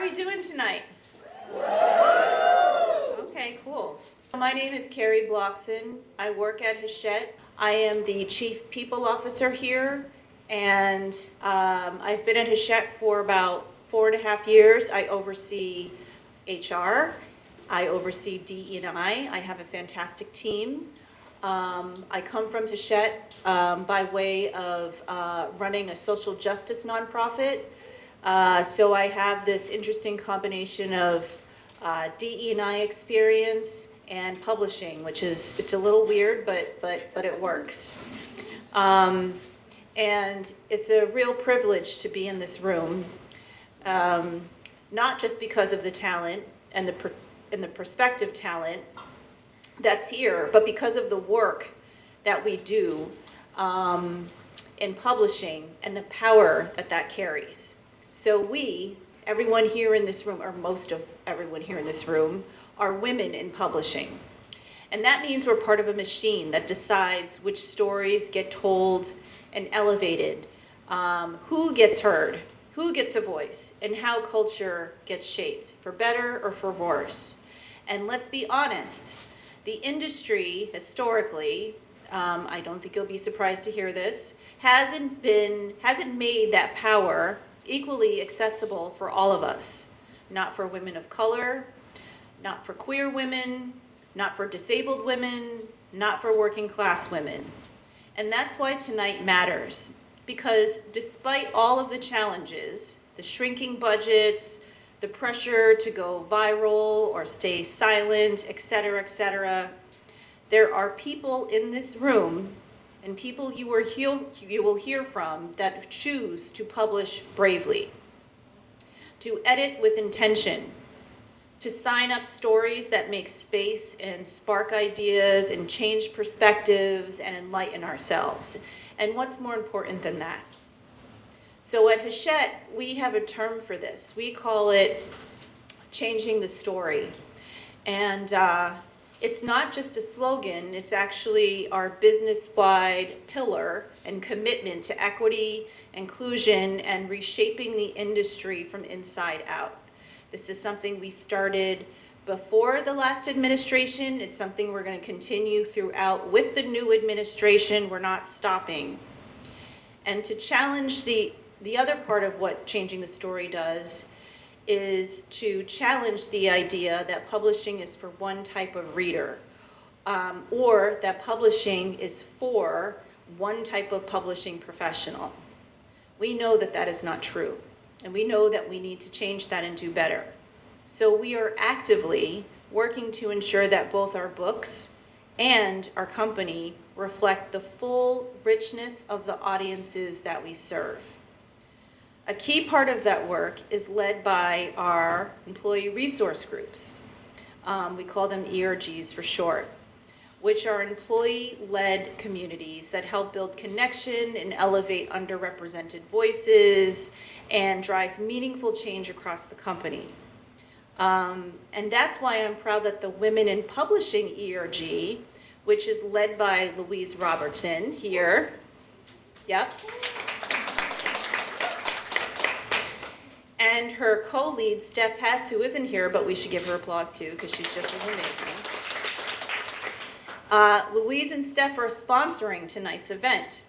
we doing tonight? Okay, cool. My name is Carrie Bloxson. I work at Hachette. I am the Chief People Officer here, and I've been at Hachette for about 4.5 years. I oversee HR. I oversee DE&I. I have a fantastic team. I come from Hachette by way of running a social justice nonprofit. So I have this interesting combination of DE&I experience and publishing, which is, it's a little weird, but it works. And it's a real privilege to be in this room, not just because of the talent and the prospective talent that's here, but because of the work that we do in publishing and the power that that carries. So everyone here in this room, or most of everyone here in this room, are women in publishing. And that means we're part of a machine that decides which stories get told and elevated, who gets heard, who gets a voice, and how culture gets shaped, for better or for worse. And let's be honest, the industry, historically, I don't think you'll be surprised to hear this, hasn't made that power equally accessible for all of us. Not for women of color, not for queer women, not for disabled women, not for working class women. And that's why tonight matters, because despite all of the challenges, the shrinking budgets, the pressure to go viral or stay silent, etc., there are people in this room and people you will hear from that choose to publish bravely, to edit with intention, to sign up stories that make space and spark ideas and change perspectives and enlighten ourselves. And what's more important than that? So at Hachette, we have a term for this. We call it changing the story. And it's not just a slogan, it's actually our business-wide pillar and commitment to equity, inclusion, and reshaping the industry from inside out. This is something we started before the last administration. It's something we're going to continue throughout with the new administration. We're not stopping. And to challenge the other part of what changing the story does is to challenge the idea that publishing is for one type of reader, or that publishing is for one type of publishing professional. We know that that is not true, and we know that we need to change that and do better. So we are actively working to ensure that both our books and our company reflect the full richness of the audiences that we serve. A key part of that work is led by our employee resource groups. We call them ERGs for short, which are employee-led communities that help build connection and elevate underrepresented voices and drive meaningful change across the company. And that's why I'm proud that the Women in Publishing ERG, which is led by Louise Robertson here, yep, and her co-lead, Steph Hess, who isn't here, but we should give her applause too, because she's just as amazing. Louise and Steph are sponsoring tonight's event.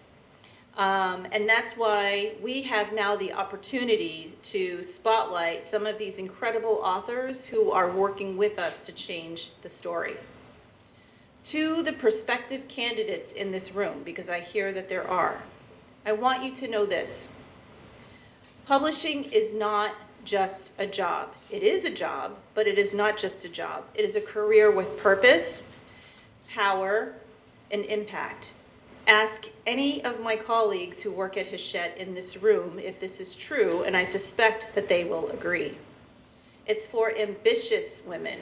And that's why we have now the opportunity to spotlight some of these incredible authors who are working with us to change the story. To the prospective candidates in this room, because I hear that there are, I want you to know this. Publishing is not just a job. It is a job, but it is not just a job. It is a career with purpose, power, and impact. Ask any of my colleagues who work at Hachette in this room if this is true, and I suspect that they will agree. It's for ambitious women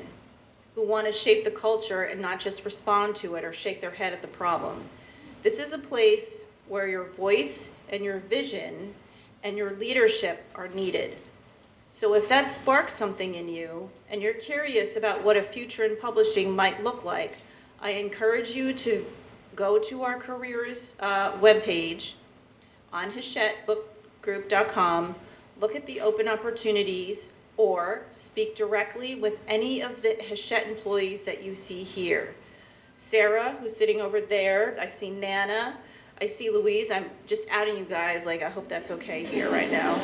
who want to shape the culture and not just respond to it or shake their head at the problem. This is a place where your voice and your vision and your leadership are needed. So if that sparks something in you and you're curious about what a future in publishing might look like, I encourage you to go to our careers webpage on HachetteBookGroup.com, look at the open opportunities, or speak directly with any of the Hachette employees that you see here. Sarah, who's sitting over there, I see Nana, I see Louise. I'm just adding you guys, like I hope that's okay here right now.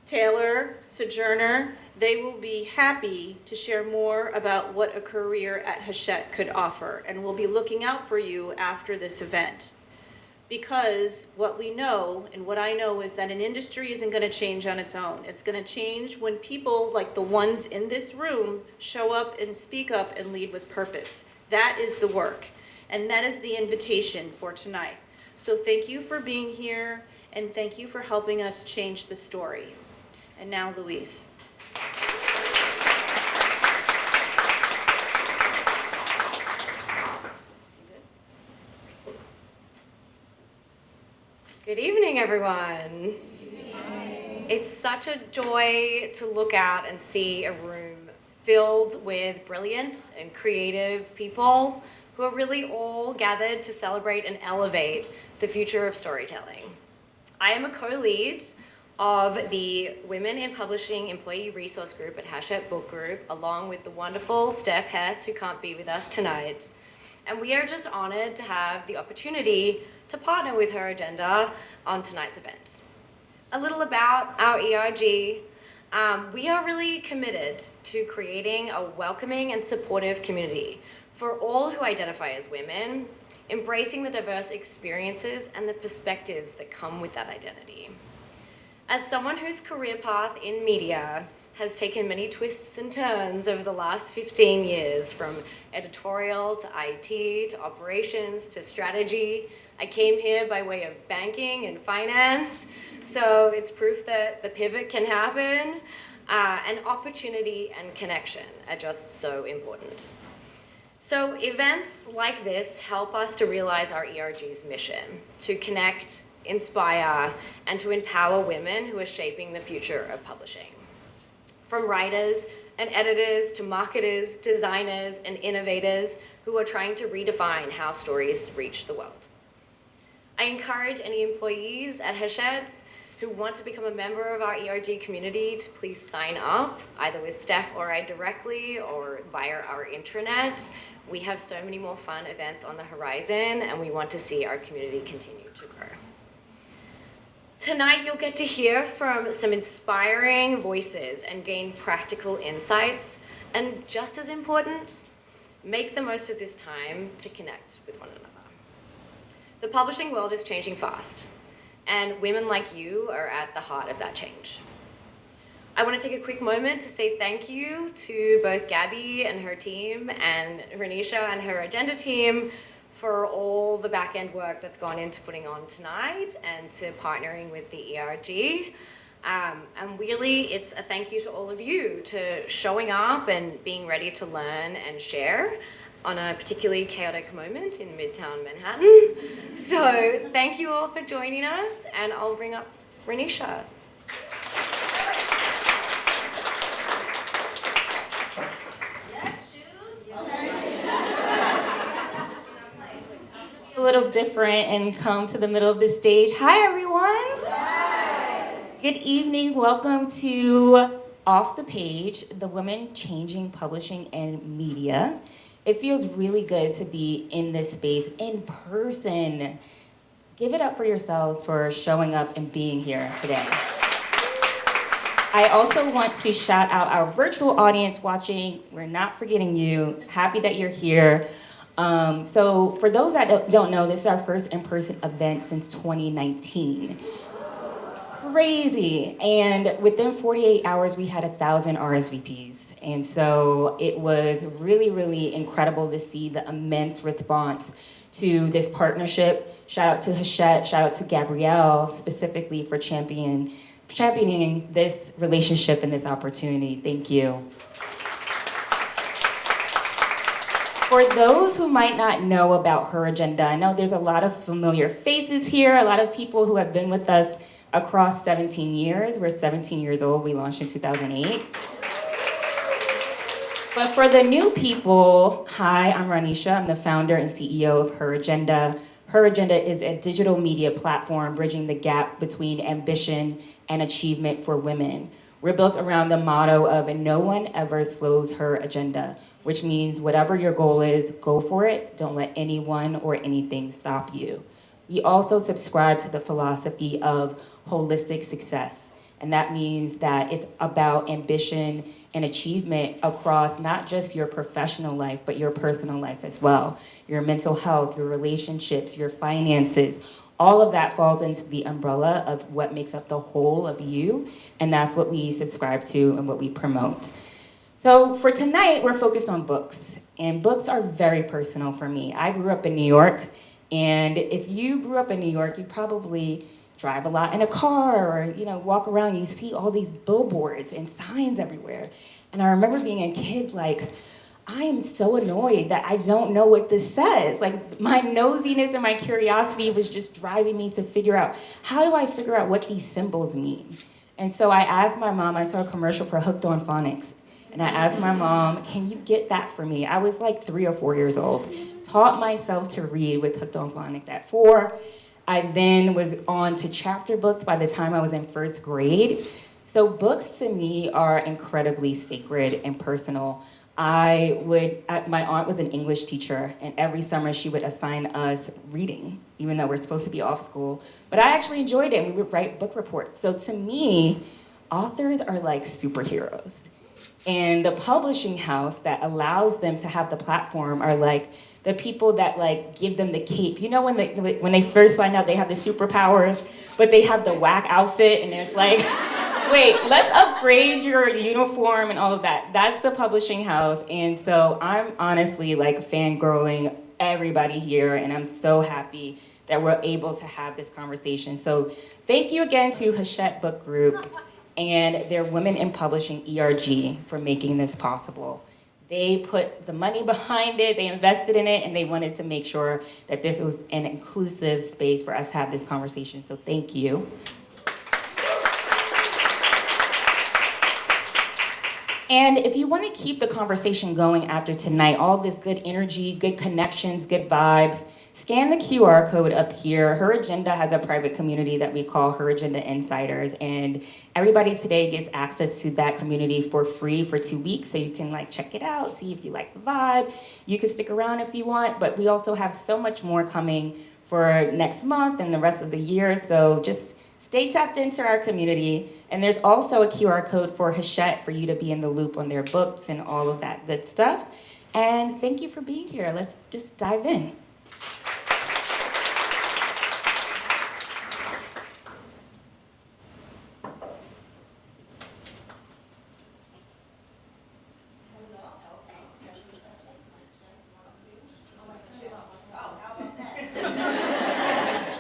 Taylor, Sojourner, they will be happy to share more about what a career at Hachette could offer, and we'll be looking out for you after this event. Because what we know, and what I know, is that an industry isn't going to change on its own. It's going to change when people like the ones in this room show up and speak up and lead with purpose. That is the work, and that is the invitation for tonight. So thank you for being here, and thank you for helping us change the story. And now, Louise. Good evening, everyone. It's such a joy to look out and see a room filled with brilliant and creative people who are really all gathered to celebrate and elevate the future of storytelling. I am a co-lead of the Women in Publishing Employee Resource Group at Hachette Book Group, along with the wonderful Steph Hess, who can't be with us tonight. And we are just honored to have the opportunity to partner with her agenda on tonight's event. A little about our ERG. We are really committed to creating a welcoming and supportive community for all who identify as women, embracing the diverse experiences and the perspectives that come with that identity. As someone whose career path in media has taken many twists and turns over the last 15 years, from editorial to IT to operations to strategy, I came here by way of banking and finance, so it's proof that the pivot can happen, and opportunity and connection are just so important. So events like this help us to realize our ERG's mission, to connect, inspire, and to empower women who are shaping the future of publishing. From writers and editors to marketers, designers, and innovators who are trying to redefine how stories reach the world. I encourage any employees at Hachette who want to become a member of our ERG community to please sign up, either with Steph or I directly or via our intranet. We have so many more fun events on the horizon, and we want to see our community continue to grow. Tonight, you'll get to hear from some inspiring voices and gain practical insights, and just as important, make the most of this time to connect with one another. The publishing world is changing fast, and women like you are at the heart of that change. I want to take a quick moment to say thank you to both Gabby and her team and Rhonesha and her agenda team for all the back-end work that's gone into putting on tonight and to partnering with the ERG. And really, it's a thank you to all of you to showing up and being ready to learn and share on a particularly chaotic moment in Midtown Manhattan. So thank you all for joining us, and I'll bring up Rhonesha. A little different and come to the middle of the stage. Hi, everyone. Hi. Good evening. Welcome to Off the Page, the Women Changing Publishing and Media. It feels really good to be in this space in person. Give it up for yourselves for showing up and being here today. I also want to shout out our virtual audience watching. We're not forgetting you. Happy that you're here. So for those that don't know, this is our first in-person event since 2019. Crazy. And within 48 hours, we had 1,000 RSVPs. And so it was really, really incredible to see the immense response to this partnership. Shout out to Hachette, shout out to Gabrielle specifically for championing this relationship and this opportunity. Thank you. For those who might not know about her agenda, I know there's a lot of familiar faces here, a lot of people who have been with us across 17 years. We're 17 years old. We launched in 2008. But for the new people, hi, I'm Rhonesha. I'm the founder and CEO of Her Agenda. Her Agenda is a digital media platform bridging the gap between ambition and achievement for women. We're built around the motto of no one ever slows her agenda, which means whatever your goal is, go for it. Don't let anyone or anything stop you. We also subscribe to the philosophy of holistic success. And that means that it's about ambition and achievement across not just your professional life, but your personal life as well. Your mental health, your relationships, your finances, all of that falls into the umbrella of what makes up the whole of you. And that's what we subscribe to and what we promote. So for tonight, we're focused on books. And books are very personal for me. I grew up in New York. And if you grew up in New York, you probably drive a lot in a car or, walk around, you see all these billboards and signs everywhere. And I remember being a kid like, I am so annoyed that I don't know what this says. Like my nosiness and my curiosity was just driving me to figure out, how do I figure out what these symbols mean? And so I asked my mom, I saw a commercial for Hooked on Phonics. And I asked my mom, can you get that for me? I was like 3 or 4 years old. Taught myself to read with Hooked on Phonics at 4. I then was on to chapter books by the time I was in first grade. So books to me are incredibly sacred and personal. My aunt was an English teacher, and every summer she would assign us reading, even though we're supposed to be off school. But I actually enjoyed it, and we would write book reports. So to me, authors are like superheroes. And the publishing house that allows them to have the platform are like the people that like give them the cape. When they first find out they have the superpowers, but they have the whack outfit, and it's like, wait, let's upgrade your uniform and all of that. That's the publishing house. And so I'm honestly like fangirling everybody here, and I'm so happy that we're able to have this conversation. So thank you again to Hachette Book Group and their Women in Publishing ERG for making this possible. They put the money behind it, they invested in it, and they wanted to make sure that this was an inclusive space for us to have this conversation. So thank you. And if you want to keep the conversation going after tonight, all this good energy, good connections, good vibes, scan the QR code up here. Her Agenda has a private community that we call Her Agenda Insiders, and everybody today gets access to that community for free for 2 weeks, so you can check it out, see if you like the vibe. You can stick around if you want, but we also have so much more coming for next month and the rest of the year, so just stay tapped into our community. And there's also a QR code for Hachette for you to be in the loop on their books and all of that good stuff. And thank you for being here. Let's just dive in.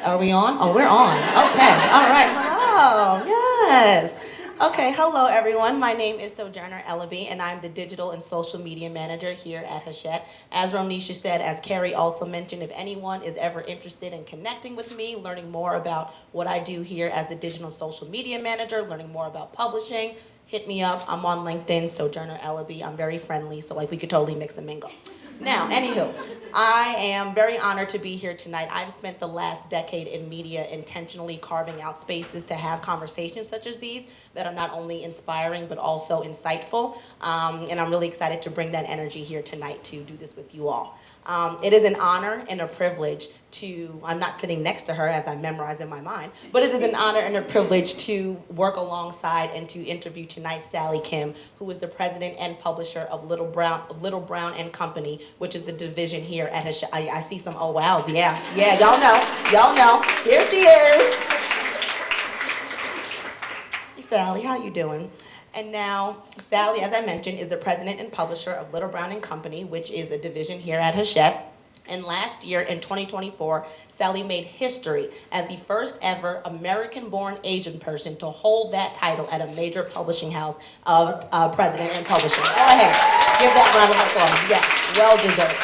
Are we on? Oh, we're on. Okay. All right. Hello. Yes. Okay. Hello, everyone. My name is Sojourner Ellaby, and I'm the Digital and Social Media Manager here at Hachette. As Rhonesha said, as Carrie also mentioned, if anyone is ever interested in connecting with me, learning more about what I do here as the Digital and Social Media Manager, learning more about publishing, hit me up. I'm on LinkedIn, Sojourner Ellaby. I'm very friendly, so we could totally mix and mingle. Now, anywho, I am very honored to be here tonight. I've spent the last decade in media intentionally carving out spaces to have conversations such as these that are not only inspiring but also insightful. And I'm really excited to bring that energy here tonight to do this with you all. It is an honor and a privilege I'm not sitting next to her as I memorize in my mind, but it is an honor and a privilege to work alongside and to interview tonight Sally Kim, who is the president and publisher of Little Brown and Company, which is the division here at Hachette. I see some oh wows, yeah, y'all know. Here she is. Hey, Sally, how you doing? And now, Sally, as I mentioned, is the president and publisher of Little Brown and Company, which is a division here at Hachette. And last year, in 2024, Sally made history as the first ever American-born Asian person to hold that title at a major publishing house of president and publisher. Go ahead, give that round of applause. Yes, well deserved.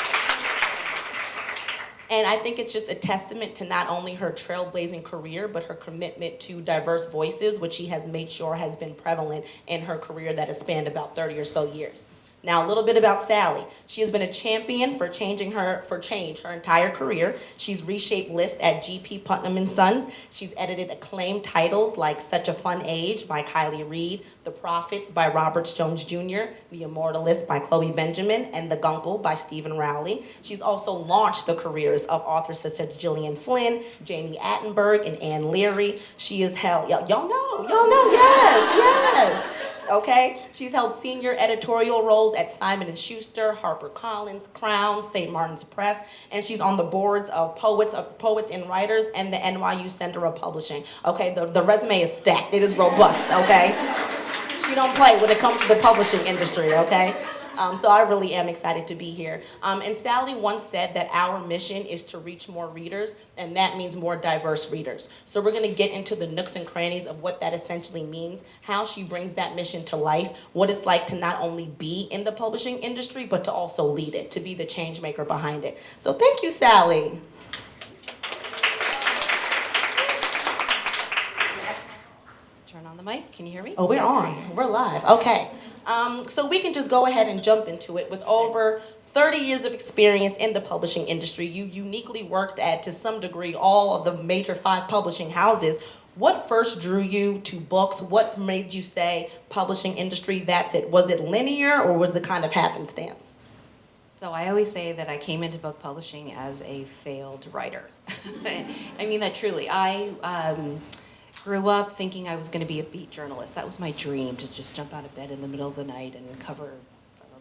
And I think it's just a testament to not only her trailblazing career, but her commitment to diverse voices, which she has made sure has been prevalent in her career that has spanned about 30 or so years. Now, a little bit about Sally. She has been a champion for change her entire career. She's reshaped lists at GP Putnam & Sons. She's edited acclaimed titles like Such a Fun Age by Kylie Reed, The Prophets by Robert Jones Jr., The Immortalist by Chloe Benjamin, and The Guncle by Stephen Rowley. She's also launched the careers of authors such as Gillian Flynn, Jamie Attenberg, and Anne Leary. She has held, y'all know, yes. Okay, she's held senior editorial roles at Simon & Schuster, HarperCollins, Crown, St. Martin's Press, and she's on the boards of Poets and Writers and the NYU Center of Publishing. Okay, the resume is stacked. It is robust, okay? She don't play when it comes to the publishing industry, okay? So I really am excited to be here. And Sally once said that our mission is to reach more readers, and that means more diverse readers. So we're gonna get into the nooks and crannies of what that essentially means, how she brings that mission to life, what it's like to not only be in the publishing industry, but to also lead it, to be the change maker behind it. So thank you, Sally. Turn on the mic, can you hear me? Oh, we're on, we're live, okay. So we can just go ahead and jump into it. With over 30 years of experience in the publishing industry, you uniquely worked at, to some degree, all of the major 5 publishing houses. What first drew you to books? What made you say, publishing industry, that's it? Was it linear or was it kind of happenstance? So I always say that I came into book publishing as a failed writer. I mean that truly. I grew up thinking I was going to be a beat journalist. That was my dream, to just jump out of bed in the middle of the night and cover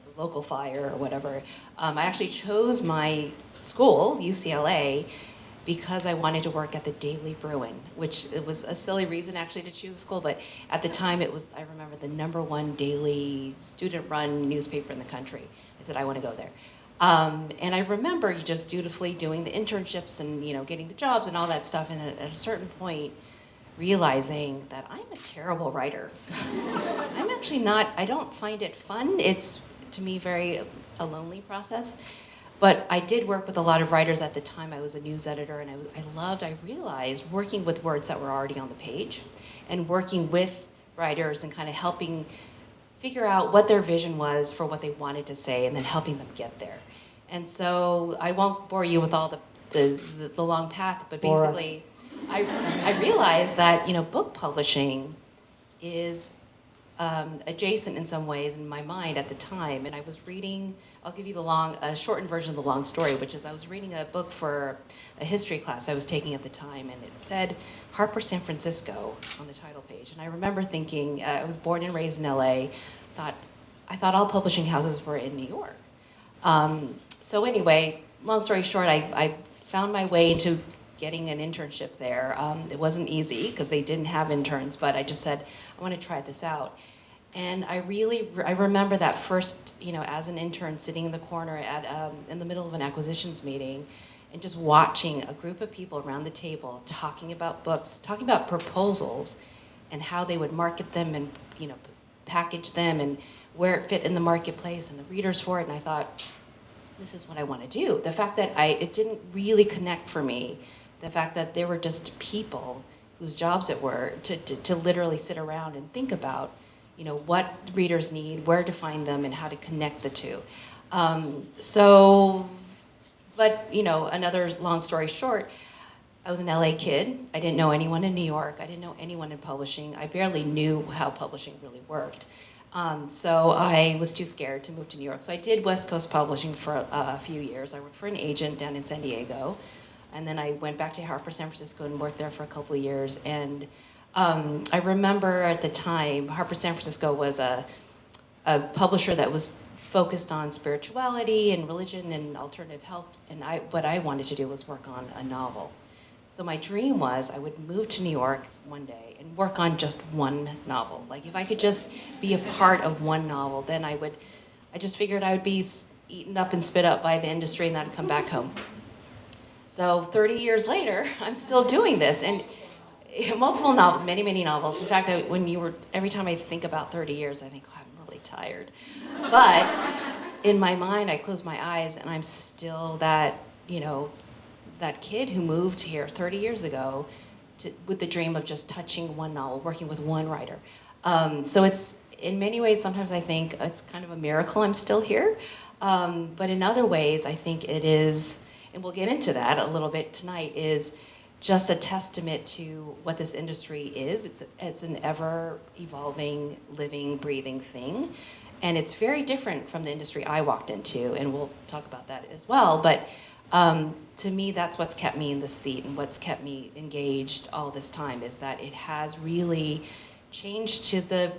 the local fire or whatever. I actually chose my school, UCLA, because I wanted to work at the Daily Bruin, which it was a silly reason actually to choose a school, but at the time it was, I remember, the #1 daily student-run newspaper in the country. I said, I want to go there. And I remember just dutifully doing the internships and getting the jobs and all that stuff, and at a certain point, realizing that I'm a terrible writer. I'm actually not, I don't find it fun. It's, to me, a lonely process. But I did work with a lot of writers at the time. I was a news editor, and I realized working with words that were already on the page and working with writers and kind of helping figure out what their vision was for what they wanted to say and then helping them get there. And so I won't bore you with all the long path, but basically, I realized that book publishing is adjacent in some ways in my mind at the time, and I was reading. I'll give you a shortened version of the long story, which is I was reading a book for a history class I was taking at the time, and it said Harper San Francisco on the title page, and I remember thinking I was born and raised in LA. I thought all publishing houses were in New York. So anyway, long story short, I found my way into getting an internship there. It wasn't easy because they didn't have interns, but I just said, I want to try this out. And I remember that first, as an intern sitting in the corner in the middle of an acquisitions meeting and just watching a group of people around the table talking about books, talking about proposals and how they would market them and, package them and where it fit in the marketplace and the readers for it. And I thought, this is what I want to do. The fact that it didn't really connect for me, the fact that there were just people whose jobs it were to literally sit around and think about, what readers need, where to find them, and how to connect the two. But another long story short, I was an LA kid. I didn't know anyone in New York. I didn't know anyone in publishing. I barely knew how publishing really worked. So I was too scared to move to New York. So I did West Coast publishing for a few years. I worked for an agent down in San Diego. And then I went back to Harper San Francisco and worked there for a couple of years. And I remember at the time, Harper San Francisco was a publisher that was focused on spirituality and religion and alternative health. And what I wanted to do was work on a novel. So my dream was I would move to New York one day and work on just one novel. Like if I could just be a part of one novel, then I just figured I would be eaten up and spit up by the industry and then I'd come back home. So 30 years later, I'm still doing this. And multiple novels, many, many novels. In fact, every time I think about 30 years, I think, oh, I'm really tired. But in my mind, I close my eyes and I'm still that kid who moved here 30 years ago with the dream of just touching one novel, working with one writer. So in many ways, sometimes I think it's kind of a miracle I'm still here. But in other ways, I think it is, and we'll get into that a little bit tonight, is just a testament to what this industry is. It's an ever evolving, living, breathing thing. And it's very different from the industry I walked into, and we'll talk about that as well. But to me, that's what's kept me in the seat and what's kept me engaged all this time, is that it has really changed to the,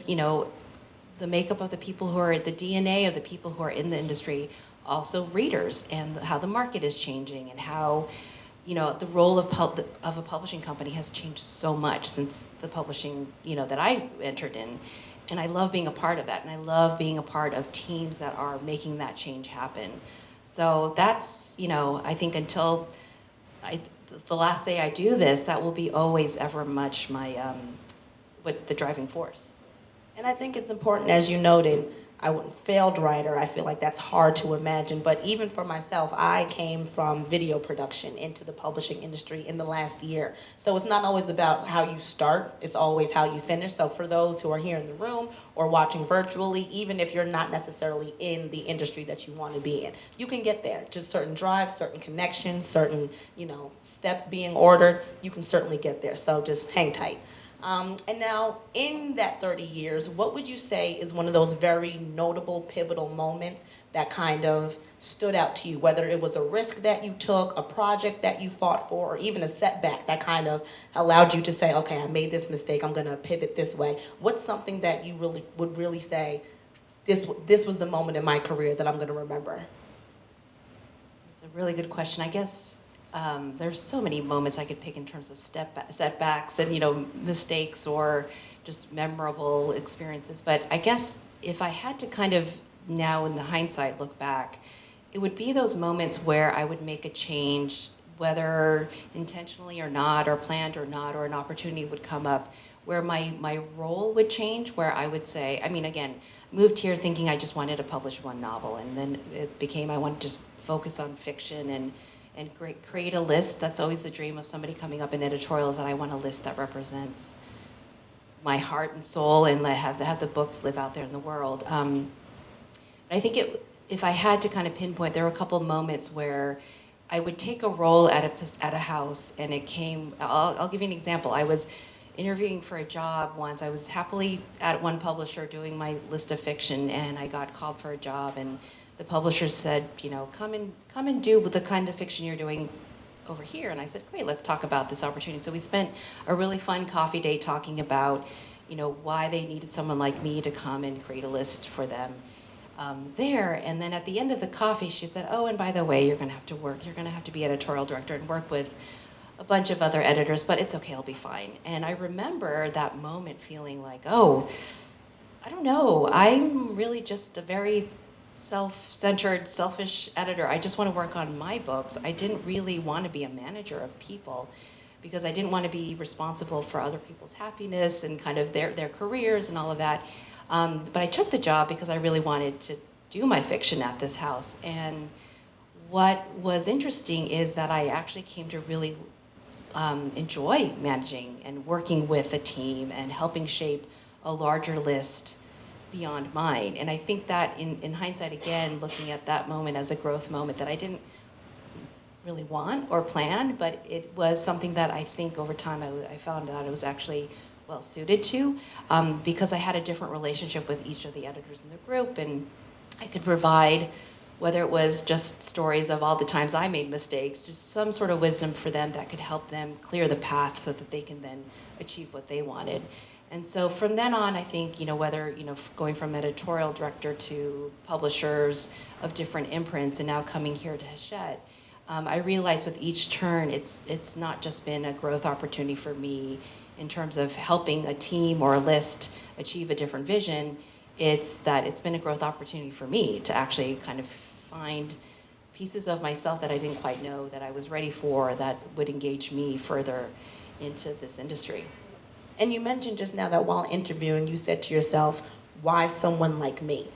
the makeup of the people who are, the DNA of the people who are in the industry, also readers, and how the market is changing, and how, the role of a publishing company has changed so much since the publishing, that I entered in. And I love being a part of that, and I love being a part of teams that are making that change happen. So that's, I think until the last day I do this, that will be always ever much my, the driving force. And I think it's important, as you noted, failed writer, I feel like that's hard to imagine, but even for myself, I came from video production into the publishing industry in the last year. So it's not always about how you start, it's always how you finish. So for those who are here in the room or watching virtually, even if you're not necessarily in the industry that you want to be in, you can get there. Just certain drives, certain connections, certain, steps being ordered, you can certainly get there. So just hang tight. And now, in that 30 years, what would you say is one of those very notable, pivotal moments that kind of stood out to you, whether it was a risk that you took, a project that you fought for, or even a setback that kind of allowed you to say, okay, I made this mistake, I'm going to pivot this way. What's something that you would really say, this was the moment in my career that I'm going to remember? That's a really good question. I guess there's so many moments I could pick in terms of setbacks and mistakes or just memorable experiences. But I guess if I had to kind of now in the hindsight look back, it would be those moments where I would make a change, whether intentionally or not, or planned or not, or an opportunity would come up where my role would change, where I would say, again, moved here thinking I just wanted to publish one novel, and then it became I want to just focus on fiction and create a list. That's always the dream of somebody coming up in editorials, that I want a list that represents my heart and soul, and have the books live out there in the world. I think if I had to kind of pinpoint, there were a couple moments where I would take a role at a house, and it came. I'll give you an example. I was interviewing for a job once. I was happily at one publisher doing my list of fiction, and I got called for a job, and the publisher said, come and do the kind of fiction you're doing over here. And I said, great, let's talk about this opportunity. So we spent a really fun coffee date talking about, why they needed someone like me to come and create a list for them there. And then at the end of the coffee, she said, oh, and by the way, you're going to have to be editorial director and work with a bunch of other editors, but it's okay, I'll be fine. And I remember that moment feeling like, oh, I don't know, I'm really just a very self-centered, selfish editor. I just want to work on my books. I didn't really want to be a manager of people, because I didn't want to be responsible for other people's happiness and kind of their careers and all of that. But I took the job because I really wanted to do my fiction at this house. And what was interesting is that I actually came to really enjoy managing and working with a team and helping shape a larger list beyond mine. And I think that in hindsight, again, looking at that moment as a growth moment that I didn't really want or plan, but it was something that I think over time I found out I was actually well suited to, because I had a different relationship with each of the editors in the group, and I could provide, whether it was just stories of all the times I made mistakes, just some sort of wisdom for them that could help them clear the path so that they can then achieve what they wanted. And so from then on, I think, whether, going from editorial director to publishers of different imprints and now coming here to Hachette, I realized with each turn, it's not just been a growth opportunity for me in terms of helping a team or a list achieve a different vision. It's that it's been a growth opportunity for me to actually kind of find pieces of myself that I didn't quite know that I was ready for, that would engage me further into this industry. And you mentioned just now that while interviewing, you said to yourself, why someone like me?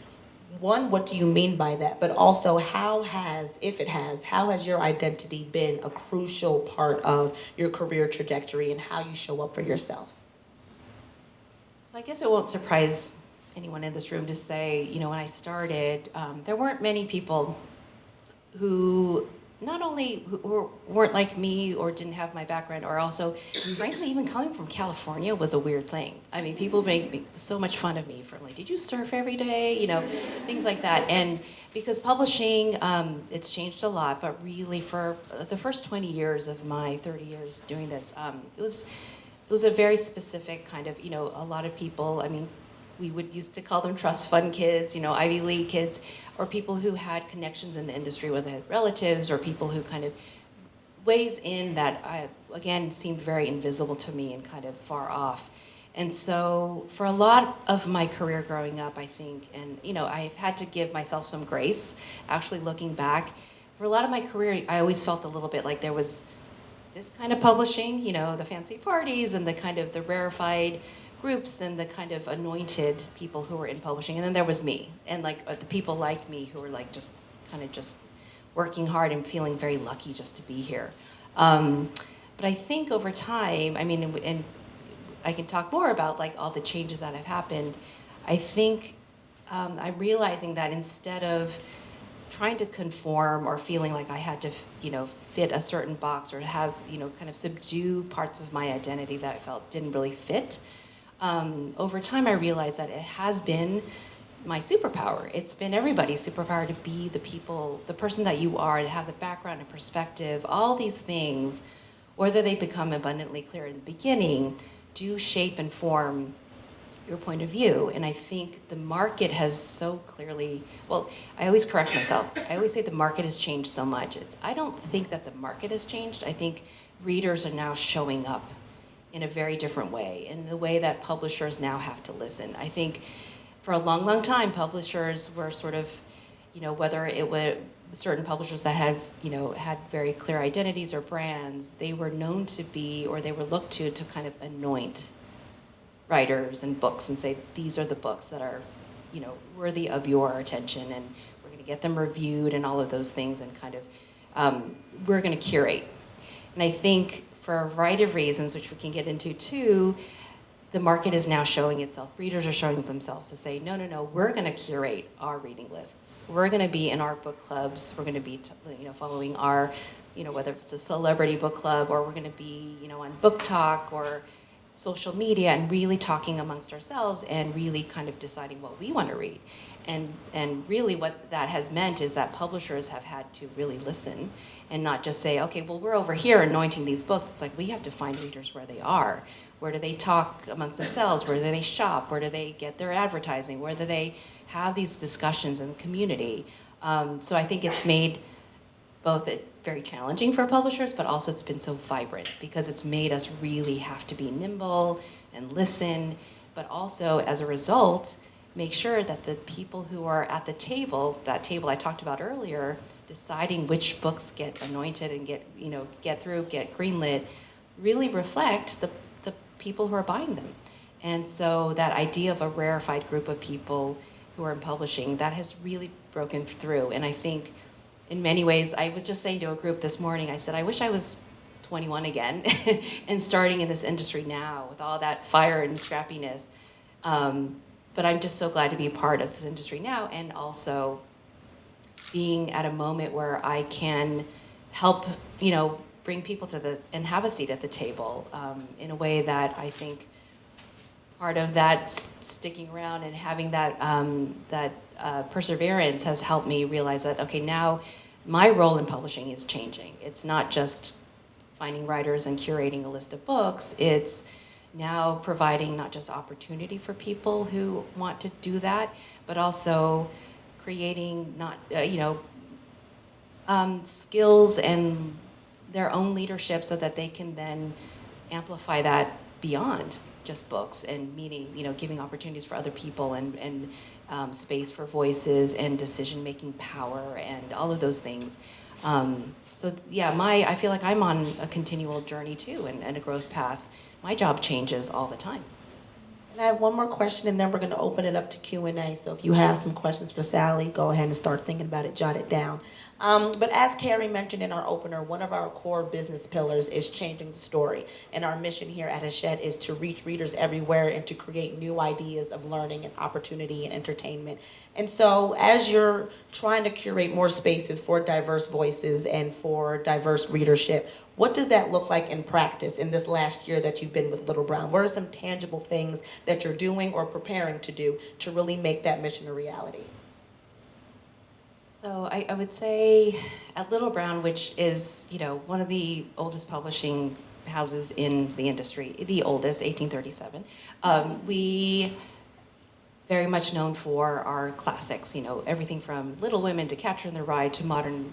One, what do you mean by that? But also, how has your identity been a crucial part of your career trajectory and how you show up for yourself? So I guess it won't surprise anyone in this room to say, when I started, there weren't many people who not only who weren't like me or didn't have my background, or also, frankly, even coming from California was a weird thing. I mean, people make so much fun of me from like, did you surf every day? Things like that. And because publishing, it's changed a lot, but really for the first 20 years of my 30 years doing this, it was a very specific kind of, a lot of people, I mean, we would used to call them trust fund kids, Ivy League kids, or people who had connections in the industry, whether they had relatives or people who kind of ways in that, again, seemed very invisible to me and kind of far off. And so for a lot of my career growing up, I think, and I've had to give myself some grace, actually looking back, for a lot of my career, I always felt a little bit like there was this kind of publishing, the fancy parties and the kind of the rarefied groups and the kind of anointed people who were in publishing, and then there was me and like the people like me who were like just kind of just working hard and feeling very lucky just to be here. But I think over time, I mean, and I can talk more about like all the changes that have happened. I think I'm realizing that instead of trying to conform or feeling like I had to, fit a certain box or have, kind of subdue parts of my identity that I felt didn't really fit. Over time, I realized that it has been my superpower. It's been everybody's superpower to be the person that you are, to have the background and perspective, all these things, whether they become abundantly clear in the beginning, do shape and form your point of view. And I think the market has so clearly, well, I always correct myself. I always say the market has changed so much. I don't think that the market has changed. I think readers are now showing up in a very different way, in the way that publishers now have to listen. I think for a long, long time, publishers were sort of, whether it was certain publishers that had, had very clear identities or brands, they were known to be, or they were looked to kind of anoint writers and books and say, these are the books that are, worthy of your attention, and we're gonna get them reviewed and all of those things, and kind of, we're gonna curate. And I think for a variety of reasons, which we can get into too, the market is now showing itself. Readers are showing themselves to say, no, we're going to curate our reading lists. We're going to be in our book clubs. We're going to be, following our, whether it's a celebrity book club, or we're going to be, on Book Talk or social media, and really talking amongst ourselves and really kind of deciding what we want to read. And really what that has meant is that publishers have had to really listen and not just say, okay, well, we're over here anointing these books. It's like we have to find readers where they are. Where do they talk amongst themselves? Where do they shop? Where do they get their advertising? Where do they have these discussions in the community? So I think it's made both it very challenging for publishers, but also it's been so vibrant because it's made us really have to be nimble and listen, but also as a result, make sure that the people who are at the table, that table I talked about earlier, deciding which books get anointed and get greenlit, really reflect the people who are buying them. And so that idea of a rarefied group of people who are in publishing, that has really broken through. And I think in many ways, I was just saying to a group this morning, I said, I wish I was 21 again and starting in this industry now with all that fire and scrappiness. But I'm just so glad to be a part of this industry now, and also being at a moment where I can help, bring people and have a seat at the table in a way that I think part of that sticking around and having that perseverance has helped me realize that, okay, now my role in publishing is changing. It's not just finding writers and curating a list of books. It's now providing not just opportunity for people who want to do that, but also creating skills and their own leadership so that they can then amplify that beyond just books, and giving opportunities for other people and space for voices and decision-making power and all of those things. So yeah, I feel like I'm on a continual journey too, and a growth path. My job changes all the time. And I have one more question, and then we're going to open it up to Q&A. So if you have some questions for Sally, go ahead and start thinking about it, jot it down. But as Carrie mentioned in our opener, one of our core business pillars is changing the story. And our mission here at Hachette is to reach readers everywhere and to create new ideas of learning and opportunity and entertainment. And so as you're trying to curate more spaces for diverse voices and for diverse readership, what does that look like in practice in this last year that you've been with Little Brown? What are some tangible things that you're doing or preparing to do to really make that mission a reality? So I would say at Little Brown, which is, one of the oldest publishing houses in the industry, the oldest, 1837, we very much known for our classics, everything from Little Women to Catcher in the Rye to modern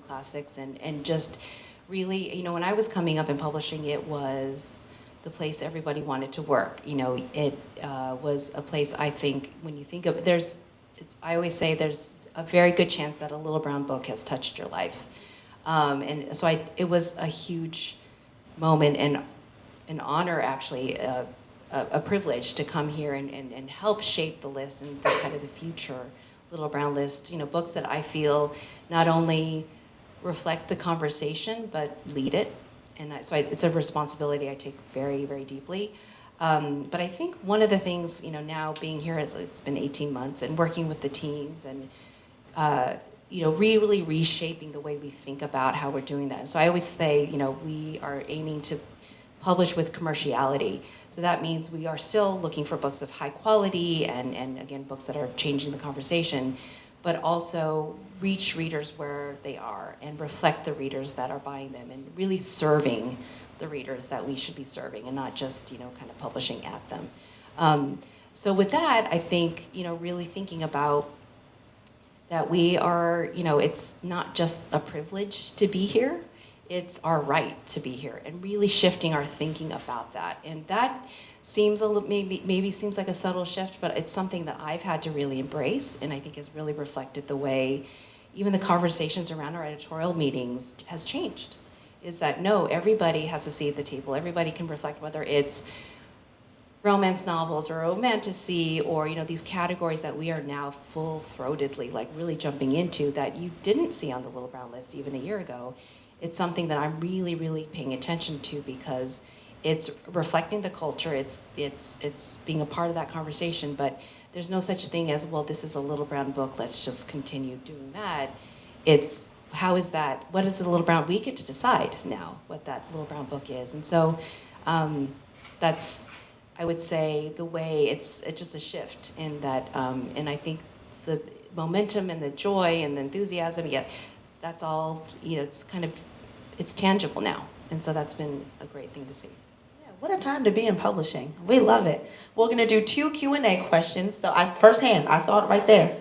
classics, and just really, when I was coming up in publishing, it was the place everybody wanted to work. It was a place, I think, when you think of I always say there's a very good chance that a Little Brown book has touched your life. And so it was a huge moment and an honor, actually, a privilege to come here and help shape the list and the kind of the future Little Brown list. Books that I feel not only reflect the conversation, but lead it. And so it's a responsibility I take very, very deeply. But I think one of the things, now being here, it's been 18 months, and working with the teams and, really reshaping the way we think about how we're doing that. And so I always say, we are aiming to publish with commerciality. So that means we are still looking for books of high quality and again, books that are changing the conversation, but also reach readers where they are and reflect the readers that are buying them and really serving the readers that we should be serving and not just, kind of publishing at them. So with that, I think, really thinking about that we are, it's not just a privilege to be here, it's our right to be here, and really shifting our thinking about that. And that seems maybe seems like a subtle shift, but it's something that I've had to really embrace, and I think has really reflected the way even the conversations around our editorial meetings has changed. Is that no, everybody has a seat at the table, everybody can reflect, whether it's romance novels or romantasy or these categories that we are now full-throatedly really jumping into that you didn't see on the Little Brown list even a year ago. It's something that I'm really, really paying attention to because it's reflecting the culture, it's being a part of that conversation, but there's no such thing as, well, this is a Little Brown book, let's just continue doing that. It's, how is that, what is the Little Brown, we get to decide now what that Little Brown book is. And so that's, I would say, the way it's just a shift in that, and I think the momentum and the joy and the enthusiasm, that's all, it's kind of, it's tangible now. And so that's been a great thing to see. Yeah, what a time to be in publishing. We love it. We're going to do 2 Q&A questions. So firsthand, I saw it right there.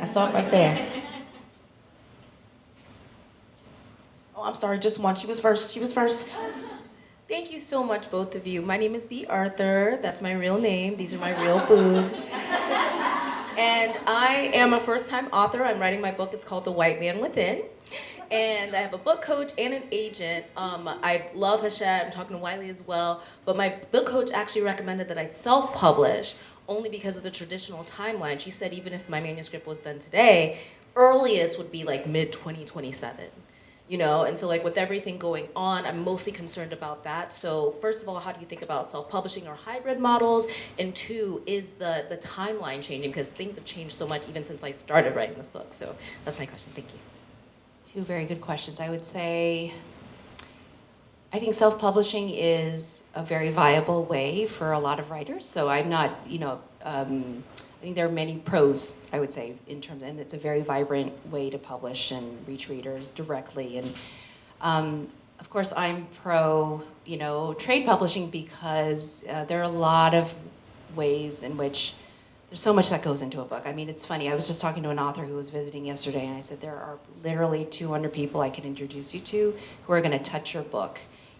Oh, I'm sorry, just one. She was first. Thank you so much, both of you. My name is B. Arthur. That's my real name. These are my real boobs. And I am a first-time author. I'm writing my book. It's called The White Man Within. And I have a book coach and an agent. I love Hachette. I'm talking to Wiley as well. But my book coach actually recommended that I self-publish only because of the traditional timeline. She said even if my manuscript was done today, earliest would be mid-2027. And so with everything going on, I'm mostly concerned about that. So first of all, how do you think about self-publishing or hybrid models? And 2, is the timeline changing? Because things have changed so much even since I started writing this book. So that's my question. Thank you. 2 very good questions. I would say, I think self-publishing is a very viable way for a lot of writers. So I'm not, I think there are many pros, I would say, and it's a very vibrant way to publish and reach readers directly. And of course, I'm pro, trade publishing because there are a lot of ways in which there's so much that goes into a book. I mean, it's funny. I was just talking to an author who was visiting yesterday, and I said there are literally 200 people I can introduce you to who are going to touch your book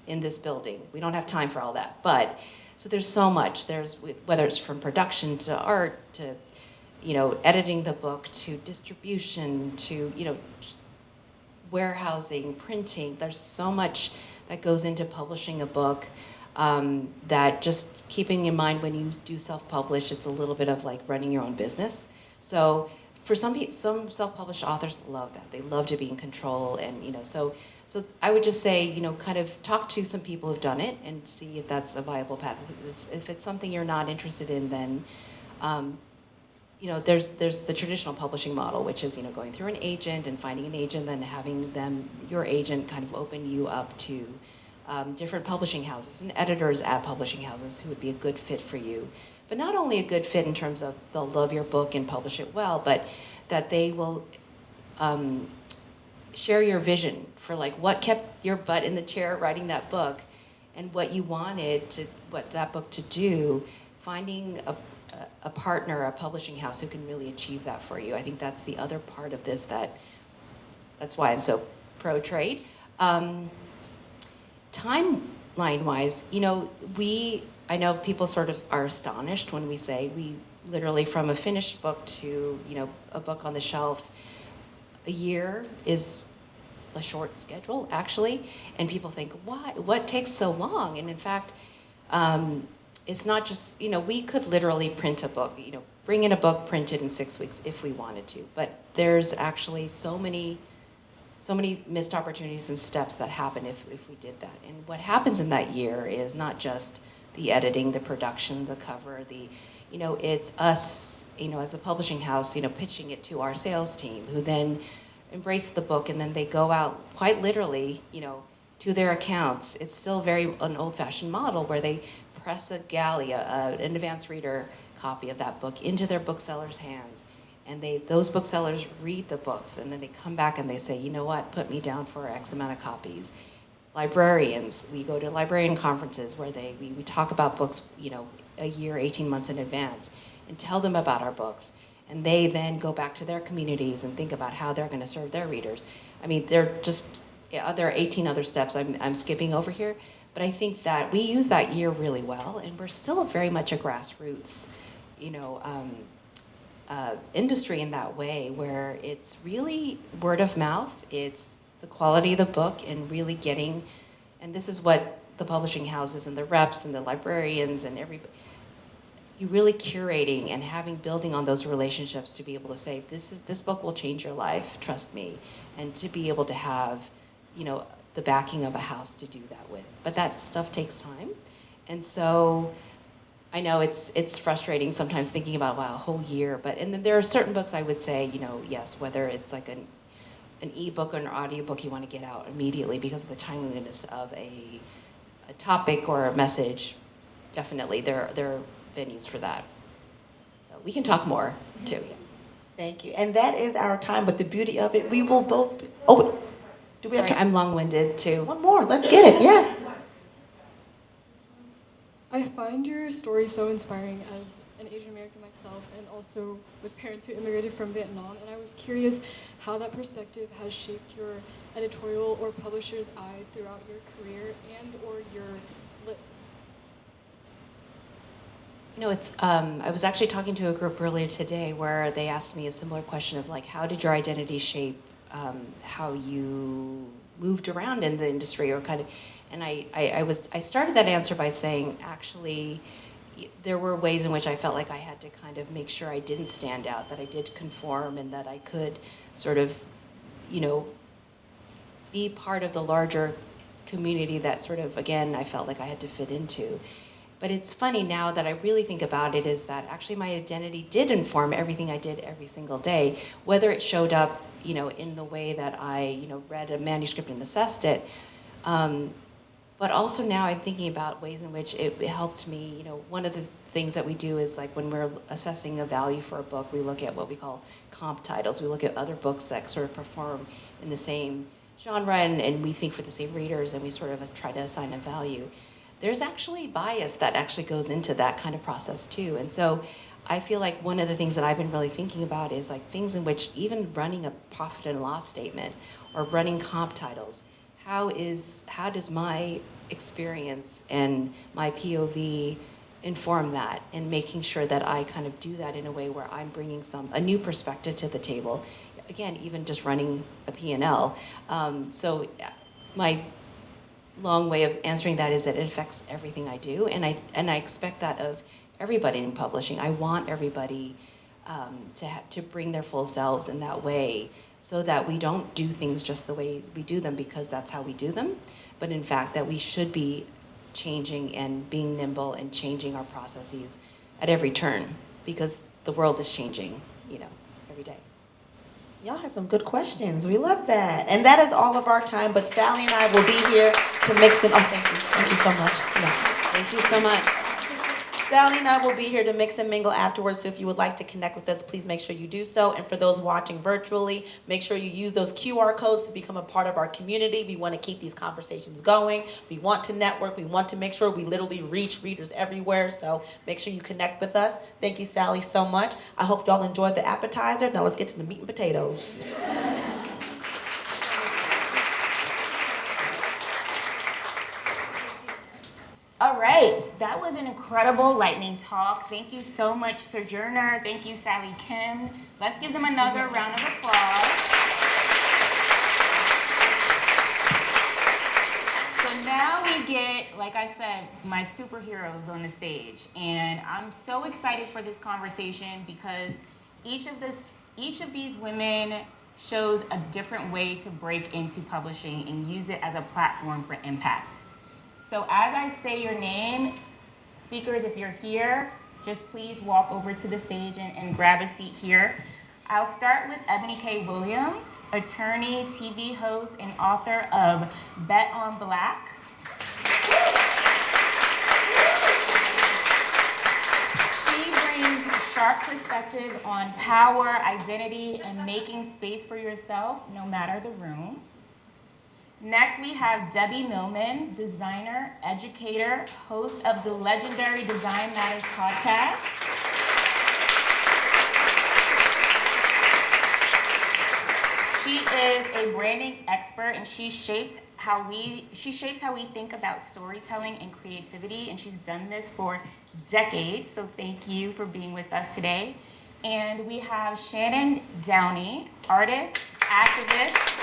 in this building. We don't have time for all that, but. So there's so much. There's, whether it's from production to art to, editing the book to distribution to, warehousing, printing. There's so much that goes into publishing a book. that just keeping in mind when you do self-publish, it's a little bit of like running your own business. So for some self-published authors love that. They love to be in control, and so I would just say, kind of talk to some people who've done it and see if that's a viable path. If it's something you're not interested in, then there's the traditional publishing model, which is going through an agent and finding an agent, then having your agent kind of open you up to different publishing houses and editors at publishing houses who would be a good fit for you. But not only a good fit in terms of they'll love your book and publish it well, but that they will share your vision for like what kept your butt in the chair writing that book and what you wanted what that book to do, finding a partner, a publishing house who can really achieve that for you. I think that's the other part of this that's why I'm so pro-trade. Timeline-wise, I know people sort of are astonished when we say we literally from a finished book to, a book on the shelf, a year is a short schedule, actually. And people think, why? What takes so long? And in fact, it's not just, we could literally print a book, bring in a book printed in 6 weeks if we wanted to. But there's actually so many missed opportunities and steps that happen if we did that. And what happens in that year is not just the editing, the production, the cover, it's us, as a publishing house, pitching it to our sales team who then embrace the book and then they go out quite literally, to their accounts. It's still very an old-fashioned model where they press a galley, an advanced reader copy of that book into their booksellers' hands. And those booksellers read the books and then they come back and they say, you know what, put me down for X amount of copies. Librarians, we go to librarian conferences where we talk about books, a year, 18 months in advance and tell them about our books. And they then go back to their communities and think about how they're going to serve their readers. I mean, there are 18 other steps I'm skipping over here, but I think that we use that year really well, and we're still very much a grassroots, industry in that way, where it's really word of mouth, it's the quality of the book, and really getting, and this is what the publishing houses and the reps and the librarians and everybody, you really curating and building on those relationships to be able to say, this book will change your life, trust me, and to be able to have, the backing of a house to do that with. But that stuff takes time, and so I know it's frustrating sometimes thinking about, wow, a whole year. And then there are certain books I would say, yes, whether it's like an ebook or an audiobook you want to get out immediately because of the timeliness of a topic or a message. Definitely, there are venues for that. So we can talk more too. Yeah. Thank you. And that is our time, but the beauty of it, we will both be, do we have time? I'm long-winded too. One more, let's get it, yes. I find your story so inspiring as an Asian American myself and also with parents who immigrated from Vietnam, and I was curious how that perspective has shaped your editorial or publisher's eye throughout your career and or your lists. I was actually talking to a group earlier today where they asked me a similar question of like, how did your identity shape how you moved around in the industry, or kind of, and I started that answer by saying, actually, there were ways in which I felt like I had to kind of make sure I didn't stand out, that I did conform, and that I could sort of, be part of the larger community that sort of, again, I felt like I had to fit into. But it's funny now that I really think about it, is that actually my identity did inform everything I did every single day, whether it showed up, in the way that I, read a manuscript and assessed it. But also now I'm thinking about ways in which it helped me. One of the things that we do is like when we're assessing a value for a book, we look at what we call comp titles. We look at other books that sort of perform in the same genre and we think for the same readers, and we sort of try to assign a value. There's actually bias that actually goes into that kind of process too. And so I feel like one of the things that I've been really thinking about is like things in which even running a profit and loss statement or running comp titles, how does my experience and my POV inform that, and making sure that I kind of do that in a way where I'm bringing a new perspective to the table. Again, even just running a P&L. So my long way of answering that is that it affects everything I do, and I expect that of everybody in publishing. I want everybody to bring their full selves in that way, so that we don't do things just the way we do them because that's how we do them, but in fact that we should be changing and being nimble and changing our processes at every turn, because the world is changing, every day. Y'all had some good questions. We love that. And that is all of our time, but Sally and I will be here to mix them. Oh, thank you. Thank you so much. Yeah. Thank you so much. Sally and I will be here to mix and mingle afterwards, so if you would like to connect with us, please make sure you do so. And for those watching virtually, make sure you use those QR codes to become a part of our community. We want to keep these conversations going. We want to network. We want to make sure we literally reach readers everywhere, so make sure you connect with us. Thank you, Sally, so much. I hope y'all enjoyed the appetizer. Now let's get to the meat and potatoes. All right, that was an incredible lightning talk. Thank you so much, Sojourner. Thank you, Sally Kim. Let's give them another round of applause. So now we get, like I said, my superheroes on the stage. And I'm so excited for this conversation because each of these women shows a different way to break into publishing and use it as a platform for impact. So as I say your name, speakers, if you're here, just please walk over to the stage and grab a seat here. I'll start with Eboni K. Williams, attorney, TV host, and author of Bet on Black. She brings sharp perspective on power, identity, and making space for yourself, no matter the room. Next, we have Debbie Millman, designer, educator, host of the legendary Design Matters podcast. She is a branding expert, and she shapes how we think about storytelling and creativity, and she's done this for decades, so thank you for being with us today. And we have Shannon Downey, artist, activist,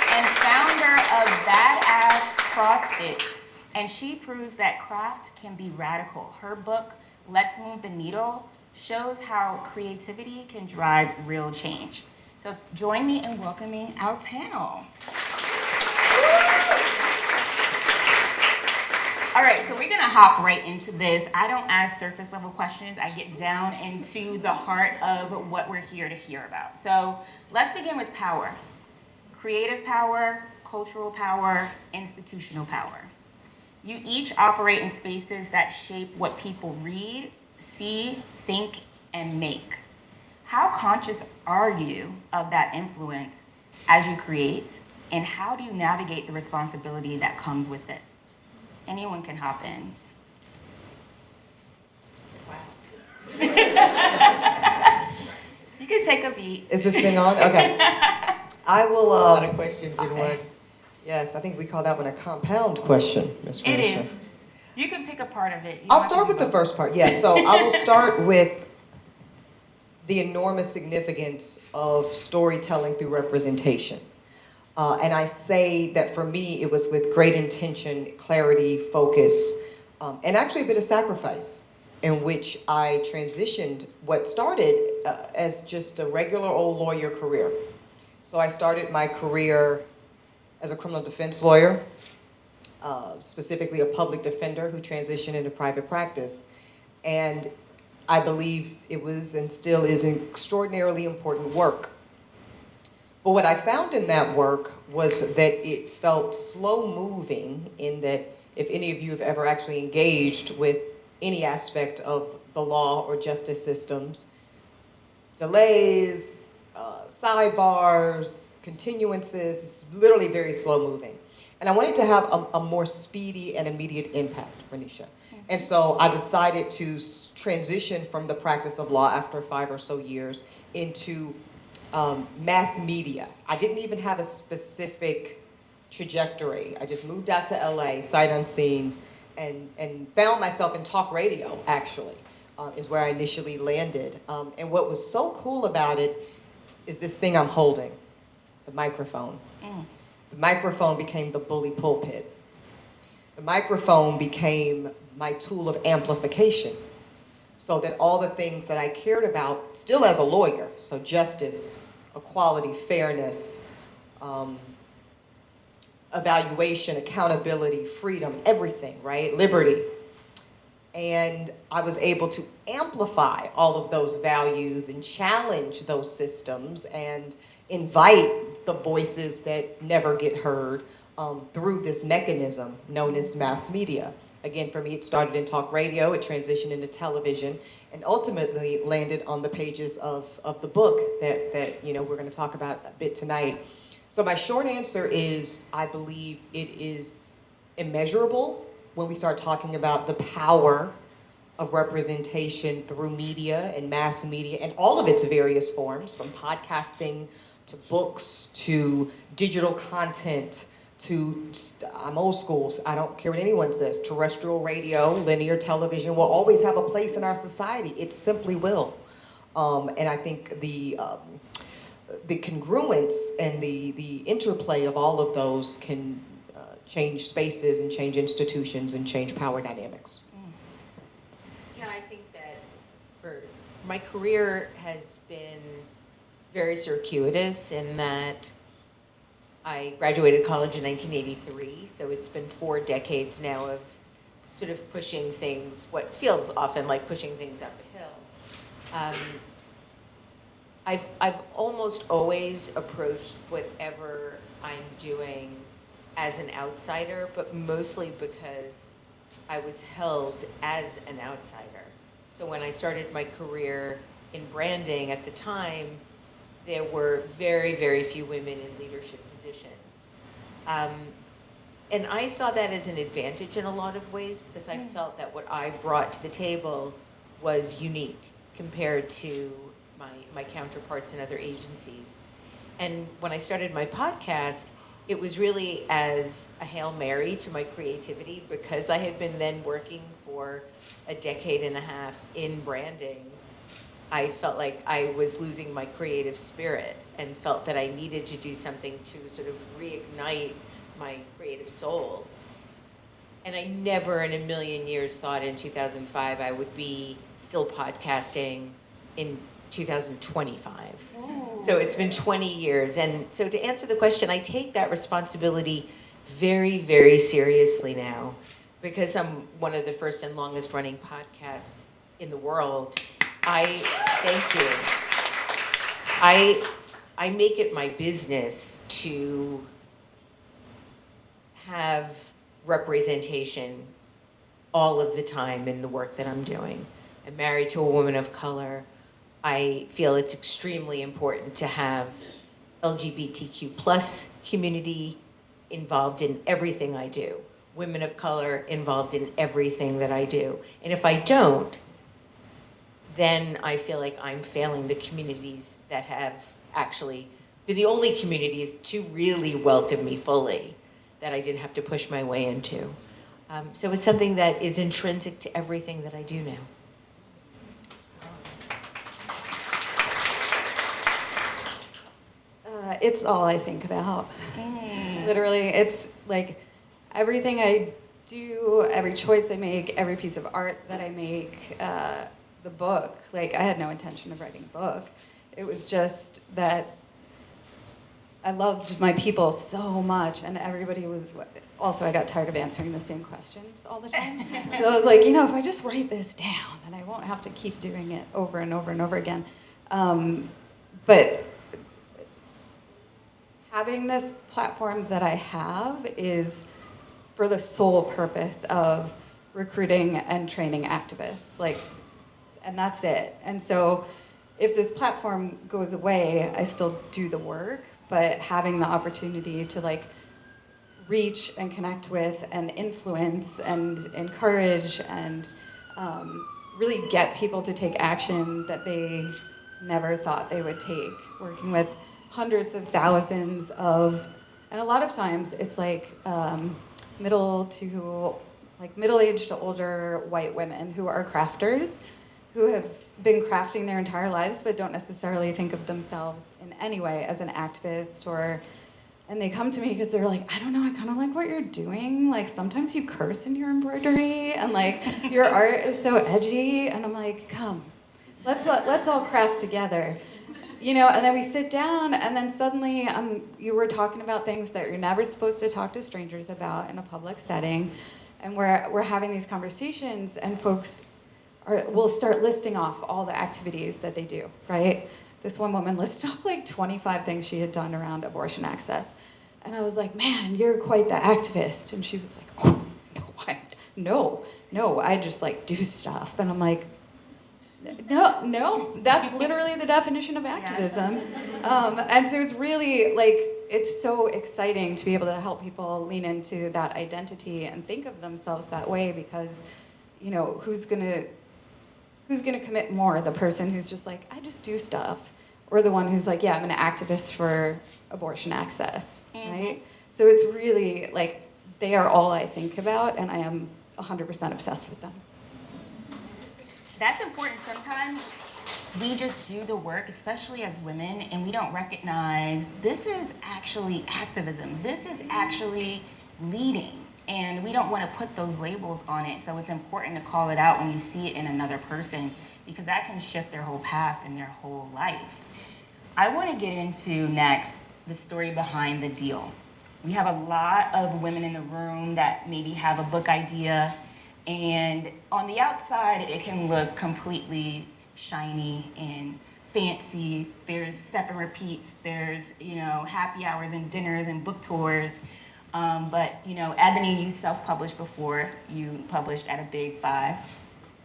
and founder of Badass Cross Stitch, and she proves that craft can be radical. Her book, Let's Move the Needle, shows how creativity can drive real change. So join me in welcoming our panel. All right, so we're gonna hop right into this. I don't ask surface level questions. I get down into the heart of what we're here to hear about. So let's begin with power. Creative power, cultural power, institutional power. You each operate in spaces that shape what people read, see, think, and make. How conscious are you of that influence as you create, and how do you navigate the responsibility that comes with it? Anyone can hop in. Wow. You can take a beat. Is this thing on? Okay. I will. A lot of questions in one. Yes, I think we call that one a compound question, Ms. It Rhonesha. is. You can pick a part of it. I'll start with the first part. Yes, so I will start with the enormous significance of storytelling through representation. And I say that for me, it was with great intention, clarity, focus, and actually a bit of sacrifice, in which I transitioned what started as just a regular old lawyer career. So I started my career as a criminal defense lawyer, specifically a public defender who transitioned into private practice. And I believe it was and still is extraordinarily important work. But what I found in that work was that it felt slow moving, in that if any of you have ever actually engaged with any aspect of the law or justice systems, delays, sidebars, continuances, it's literally very slow moving. And I wanted to have a more speedy and immediate impact, Rhonesha. And so I decided to transition from the practice of law after 5 or so years into mass media. I didn't even have a specific trajectory. I just moved out to LA, sight unseen, and found myself in talk radio, actually, is where I initially landed. And what was so cool about it is this thing I'm holding, the microphone. The microphone became the bully pulpit. The microphone became my tool of amplification, so that all the things that I cared about, still as a lawyer, so justice, equality, fairness, evaluation, accountability, freedom, everything, right? Liberty. And I was able to amplify all of those values and challenge those systems and invite the voices that never get heard through this mechanism known as mass media. Again, for me, it started in talk radio, it transitioned into television, and ultimately landed on the pages of the book that we're going to talk about a bit tonight. So my short answer is, I believe it is immeasurable when we start talking about the power of representation through media and mass media and all of its various forms, from podcasting to books to digital content to, I'm old school, I don't care what anyone says, terrestrial radio, linear television will always have a place in our society. It simply will. And I think the congruence and the interplay of all of those can change spaces and change institutions and change power dynamics. Yeah, I think that my career has been very circuitous in that I graduated college in 1983, so it's been 4 decades now of sort of pushing things, what feels often like pushing things up a hill. I've almost always approached whatever I'm doing as an outsider, but mostly because I was held as an outsider. So when I started my career in branding at the time, there were very, very few women in leadership positions. And I saw that as an advantage in a lot of ways, because I felt that what I brought to the table was unique compared to my counterparts in other agencies. And when I started my podcast, it was really as a Hail Mary to my creativity, because I had been then working for a decade and a half in branding. I felt like I was losing my creative spirit and felt that I needed to do something to sort of reignite my creative soul. And I never in a million years thought in 2005 I would be still podcasting in 2025. Oh. So it's been 20 years. And so to answer the question, I take that responsibility very, very seriously now, because I'm one of the first and longest running podcasts in the world. Thank you. I make it my business to have representation all of the time in the work that I'm doing. I'm married to a woman of color. I feel it's extremely important to have LGBTQ plus community involved in everything I do. Women of color involved in everything that I do. And if I don't, then I feel like I'm failing the communities that have actually been the only communities to really welcome me fully, that I didn't have to push my way into. So it's something that is intrinsic to everything that I do now. It's all I think about. Literally, it's like everything I do, every choice I make, every piece of art that I make, the book. Like, I had no intention of writing a book. It was just that I loved my people so much, and everybody was. Also, I got tired of answering the same questions all the time. So I was like, if I just write this down, then I won't have to keep doing it over and over and over again. But having this platform that I have is for the sole purpose of recruiting and training activists, and that's it. And so if this platform goes away, I still do the work, but having the opportunity to reach and connect with and influence and encourage and really get people to take action that they never thought they would take, working with hundreds of thousands of, and a lot of times it's middle-aged to older white women who are crafters, who have been crafting their entire lives but don't necessarily think of themselves in any way as an activist or And they come to me because they're like, I don't know, I kind of like what you're doing. Like, sometimes you curse in your embroidery, and like, your art is so edgy. And I'm like, come, let's all craft together. You know, and then we sit down, and then suddenly you were talking about things that you're never supposed to talk to strangers about in a public setting. And we're having these conversations, and folks will start listing off all the activities that they do, right? This one woman listed off like 25 things she had done around abortion access. And I was like, man, you're quite the activist. And she was like, oh, no, I just like do stuff. And I'm like, no, that's literally the definition of activism. And so it's really like, it's so exciting to be able to help people lean into that identity and think of themselves that way, because, you know, who's gonna commit more? The person who's just like, I just do stuff, or the one who's like, yeah, I'm an activist for abortion access, right? So it's really like, they are all I think about, and I am 100% obsessed with them. That's important. Sometimes we just do the work, especially as women, and we don't recognize this is actually activism. This is actually leading, and we don't want to put those labels on it. So it's important to call it out when you see it in another person, because that can shift their whole path and their whole life. I want to get into next the story behind the deal. We have a lot of women in the room that maybe have a book idea, and on the outside it can look completely shiny and fancy. There's step and repeats, there's, you know, happy hours and dinners and book tours. But, you know, Eboni, you self-published before you published at a big 5.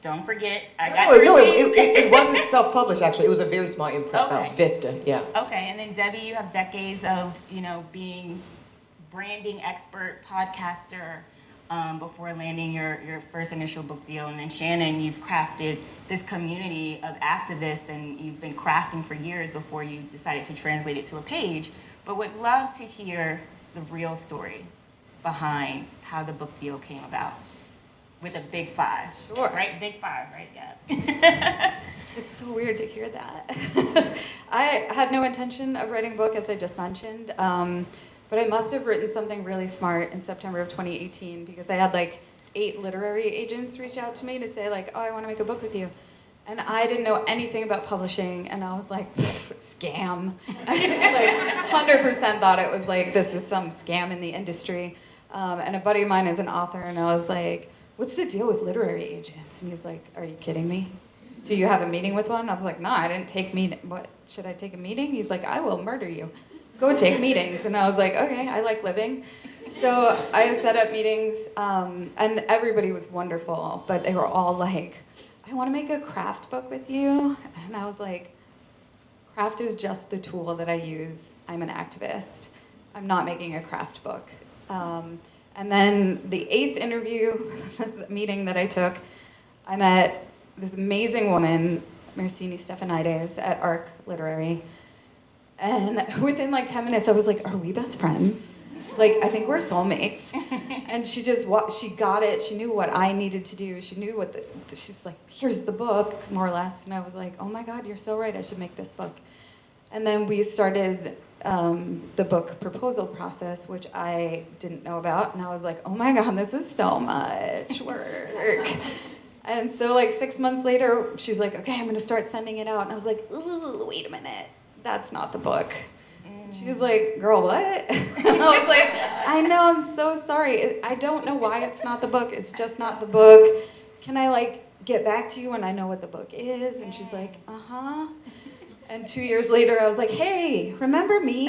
Don't forget, I got it wasn't self-published, actually. It was a very small imprint, Okay. Vista, yeah. Okay, and then Debbie, you have decades of, you know, being branding expert, podcaster, before landing your first initial book deal. And then Shannon, you've crafted this community of activists, and you've been crafting for years before you decided to translate it to a page. But would love to hear the real story behind how the book deal came about with a big 5. Sure. Right? Big 5, right? Yeah. It's so weird to hear that. I had no intention of writing a book, as I just mentioned, but I must have written something really smart in September of 2018, because I had like 8 literary agents reach out to me to say like, oh, I want to make a book with you. And I didn't know anything about publishing, and I was like, scam. Like 100% thought it was like, this is some scam in the industry. And a buddy of mine is an author, and I was like, what's the deal with literary agents? And he's like, are you kidding me? Do you have a meeting with one? I was like, no, I didn't take meeting. What, should I take a meeting? He's like, I will murder you. Go take meetings. And I was like, okay, I like living. So I set up meetings, and everybody was wonderful, but they were all like, I want to make a craft book with you. And I was like, craft is just the tool that I use. I'm an activist. I'm not making a craft book. And then the 8th interview meeting that I took, I met this amazing woman, Mercini Stefanides, at ARC Literary. And within like 10 minutes, I was like, are we best friends? Like, I think we're soulmates. And she just, she got it. She knew what I needed to do. She knew what she's like, here's the book, more or less. And I was like, oh my God, you're so right. I should make this book. And then we started the book proposal process, which I didn't know about. And I was like, oh my God, this is so much work. And so like 6 months later, she's like, okay, I'm going to start sending it out. And I was like, ooh, wait a minute. That's not the book. She was like, girl, what? And I was like, I know, I'm so sorry. I don't know why it's not the book. It's just not the book. Can I like get back to you when I know what the book is? And she's like, uh-huh. And 2 years later, I was like, hey, remember me?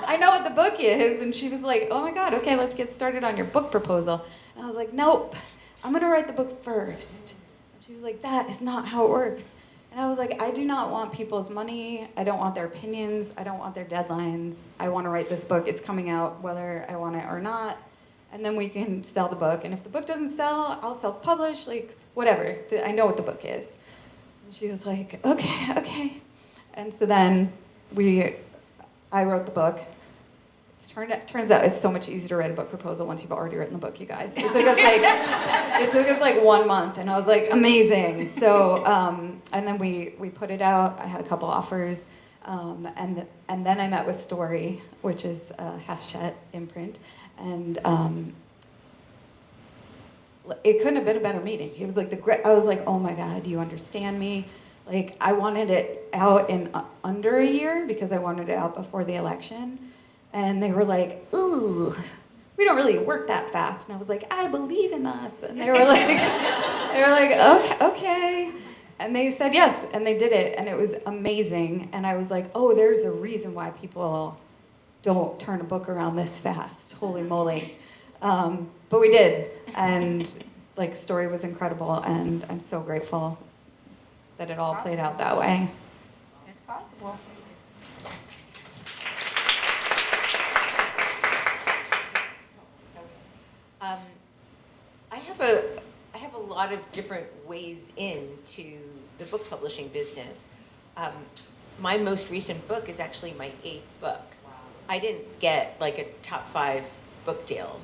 I know what the book is. And she was like, oh my God, okay, let's get started on your book proposal. And I was like, nope, I'm gonna write the book first. And she was like, that is not how it works. And I was like, I do not want people's money. I don't want their opinions. I don't want their deadlines. I want to write this book. It's coming out whether I want it or not. And then we can sell the book. And if the book doesn't sell, I'll self-publish, like whatever. I know what the book is. And she was like, okay. And so then I wrote the book. Turns out it's so much easier to write a book proposal once you've already written the book, you guys. It took us like 1 month, and I was like, amazing. So, and then we put it out. I had a couple offers, And then I met with Story, which is a Hachette imprint, and it couldn't have been a better meeting. It was like I was like, oh my God, do you understand me? Like, I wanted it out in under a year because I wanted it out before the election. And they were like, ooh, we don't really work that fast. And I was like, I believe in us. And they were like, okay. And they said yes, and they did it, and it was amazing. And I was like, oh, there's a reason why people don't turn a book around this fast. Holy moly. But we did, and like, Story was incredible, and I'm so grateful that it all played out that way. It's possible. I have a lot of different ways into the book publishing business. My most recent book is actually my 8th book. I didn't get like a top 5 book deal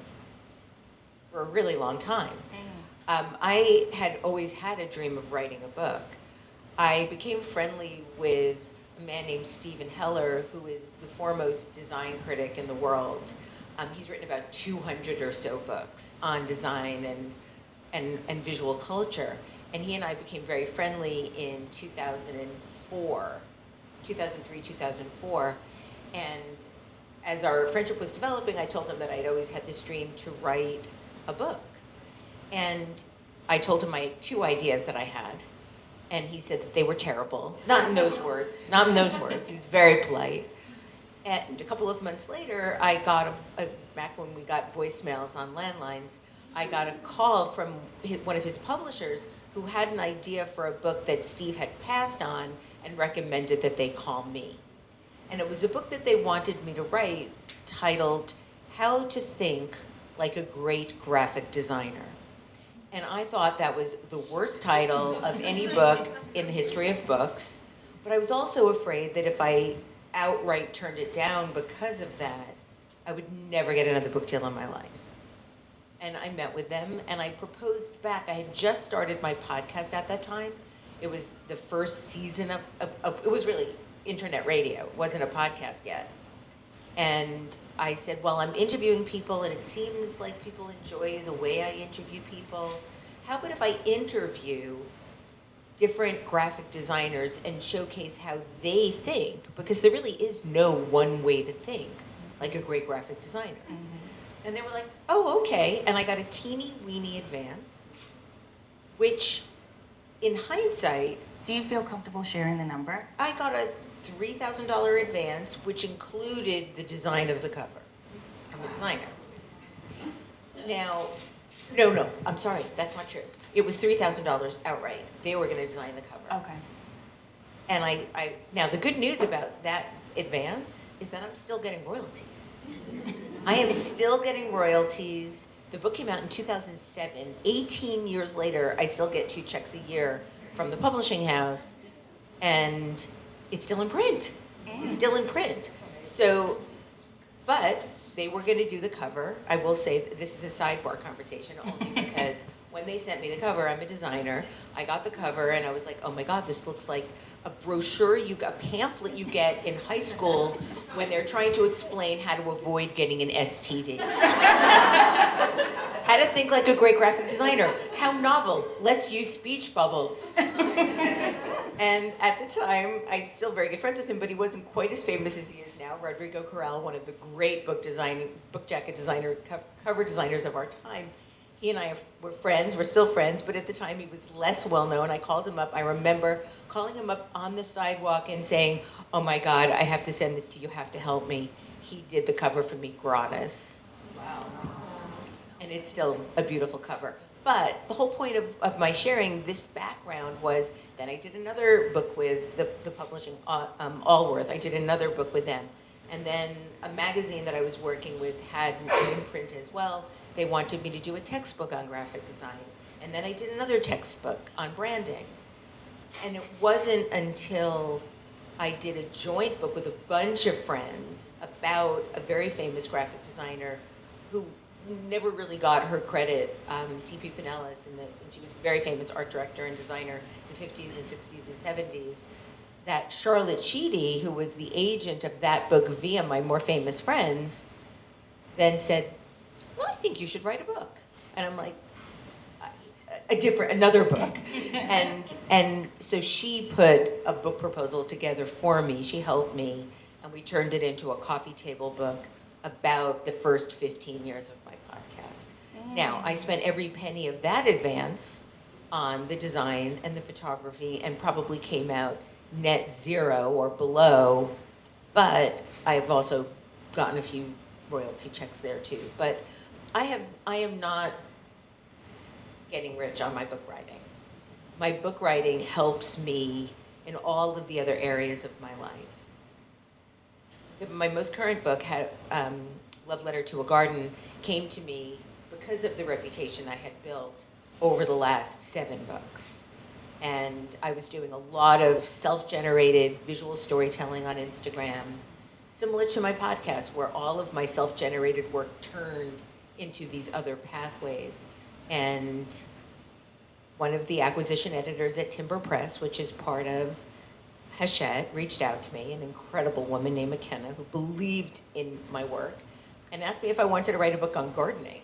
for a really long time. I had always had a dream of writing a book. I became friendly with a man named Stephen Heller, who is the foremost design critic in the world. He's written about 200 or so books on design and visual culture. And he and I became very friendly in 2003, 2004. And as our friendship was developing, I told him that I'd always had this dream to write a book. And I told him my 2 ideas that I had. And he said that they were terrible. Not in those words. He was very polite. And a couple of months later, I got back when we got voicemails on landlines, I got a call from one of his publishers who had an idea for a book that Steve had passed on and recommended that they call me. And it was a book that they wanted me to write titled How to Think Like a Great Graphic Designer. And I thought that was the worst title of any book in the history of books. But I was also afraid that if I outright turned it down because of that, I would never get another book deal in my life. And I met with them and I proposed back. I had just started my podcast at that time. It was the first season of it was really internet radio. It wasn't a podcast yet. And I said, well, I'm interviewing people and it seems like people enjoy the way I interview people. How about if I interview different graphic designers and showcase how they think? Because there really is no one way to think like a great graphic designer. Mm-hmm. And they were like, oh, okay. And I got a teeny weeny advance, which in hindsight... Do you feel comfortable sharing the number? I got a $3,000 advance, which included the design of the cover. I'm a designer. Now, no, I'm sorry, that's not true. It was $3,000 outright. They were going to design the cover. Okay. And I now the good news about that advance is that I'm still getting royalties. I am still getting royalties. The book came out in 2007. 18 years later, I still get 2 checks a year from the publishing house, and it's still in print. It's still in print. So, but they were going to do the cover. I will say this is a sidebar conversation only because when they sent me the cover, I'm a designer. I got the cover and I was like, oh my God, this looks like a brochure, a pamphlet you get in high school when they're trying to explain how to avoid getting an STD. How to think like a great graphic designer. How novel. Let's use speech bubbles. And at the time, I'm still very good friends with him, but he wasn't quite as famous as he is now. Rodrigo Corral, one of the great book jacket designer, cover designers of our time. He and I were friends, we're still friends, but at the time he was less well known. I called him up, I remember calling him up on the sidewalk and saying, oh my God, I have to send this to you, you have to help me. He did the cover for me gratis. Wow. And it's still a beautiful cover. But the whole point of my sharing this background was that I did another book with the publishing, Allworth. I did another book with them. And then a magazine that I was working with had an imprint as well. They wanted me to do a textbook on graphic design. And then I did another textbook on branding. And it wasn't until I did a joint book with a bunch of friends about a very famous graphic designer who never really got her credit, C.P. Pinellas, and she was a very famous art director and designer in the 50s and 60s and 70s, that Charlotte Sheedy, who was the agent of that book via my more famous friends, then said, well, I think you should write a book. And I'm like, another book. and so she put a book proposal together for me. She helped me, and we turned it into a coffee table book about the first 15 years of my podcast. Now, I spent every penny of that advance on the design and the photography, and probably came out net zero or below, but I've also gotten a few royalty checks there too. But I am not getting rich on my book writing. My book writing helps me in all of the other areas of my life. My most current book, Love Letter to a Garden, came to me because of the reputation I had built over the last 7 books. And I was doing a lot of self-generated visual storytelling on Instagram, similar to my podcast, where all of my self-generated work turned into these other pathways. And one of the acquisition editors at Timber Press, which is part of Hachette, reached out to me, an incredible woman named McKenna, who believed in my work, and asked me if I wanted to write a book on gardening,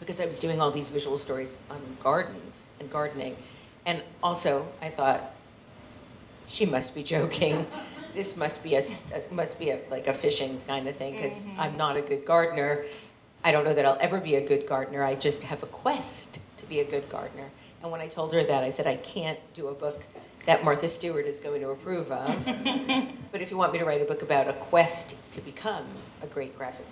because I was doing all these visual stories on gardens and gardening. And also, I thought, she must be joking. This must be like a fishing kind of thing, because I'm not a good gardener. I don't know that I'll ever be a good gardener. I just have a quest to be a good gardener. And when I told her that, I said, I can't do a book that Martha Stewart is going to approve of. But if you want me to write a book about a quest to become a great graphic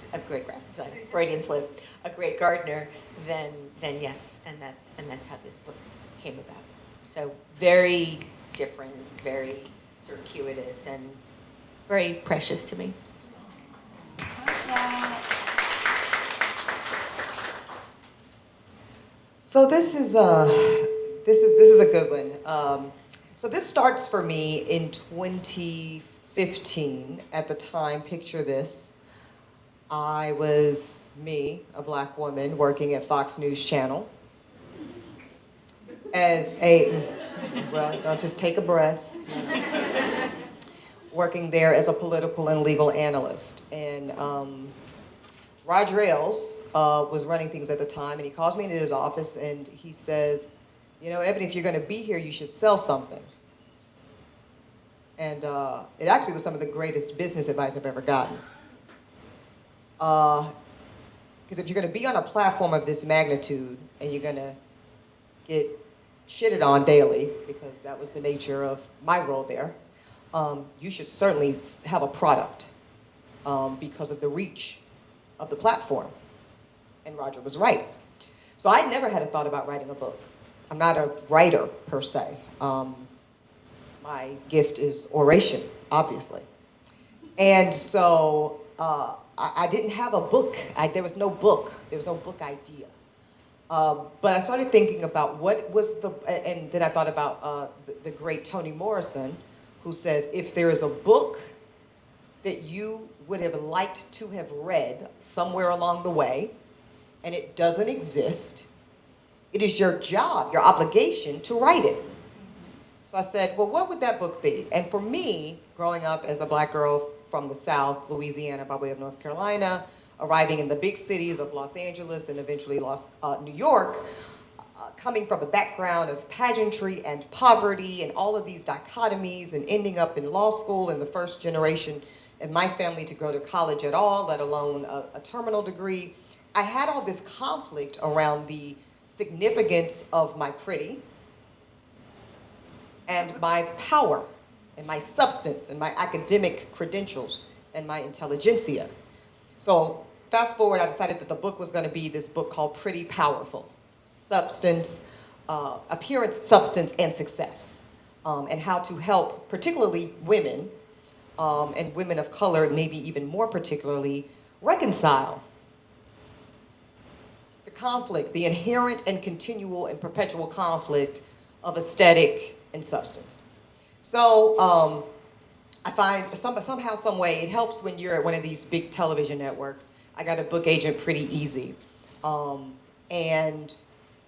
designer, Freudian slip, a great gardener, then yes, and that's how this book came about. So very different, very circuitous, and very precious to me. So this is a good one. So this starts for me in 2015. At the time, picture this: I was a black woman working at Fox News Channel as don't just take a breath. Working there as a political and legal analyst, and Roger Ailes was running things at the time, and he calls me into his office and he says, Eboni, if you're going to be here, you should sell something. And it actually was some of the greatest business advice I've ever gotten. Because if you're going to be on a platform of this magnitude and you're going to get shitted on daily, because that was the nature of my role there, you should certainly have a product because of the reach of the platform. And Roger was right. So I never had a thought about writing a book. I'm not a writer per se. My gift is oration, obviously. And so I didn't have a book. There was no book. There was no book idea. But I started thinking about what was and then I thought about the great Toni Morrison, who says, if there is a book that you would have liked to have read somewhere along the way, and it doesn't exist, it is your job, your obligation to write it. So I said, well, what would that book be? And for me, growing up as a black girl from the South, Louisiana, by way of North Carolina, arriving in the big cities of Los Angeles and eventually New York, coming from a background of pageantry and poverty and all of these dichotomies, and ending up in law school in the first generation in my family to go to college at all, let alone a terminal degree, I had all this conflict around the significance of my pretty and my power and my substance and my academic credentials and my intelligentsia. So fast forward, I decided that the book was going to be this book called Pretty Powerful: Substance, Appearance, Substance, and Success, and how to help particularly women and women of color, maybe even more particularly, reconcile the conflict, the inherent and continual and perpetual conflict of aesthetic and substance. So I find somehow, some way, it helps when you're at one of these big television networks. I got a book agent pretty easy. And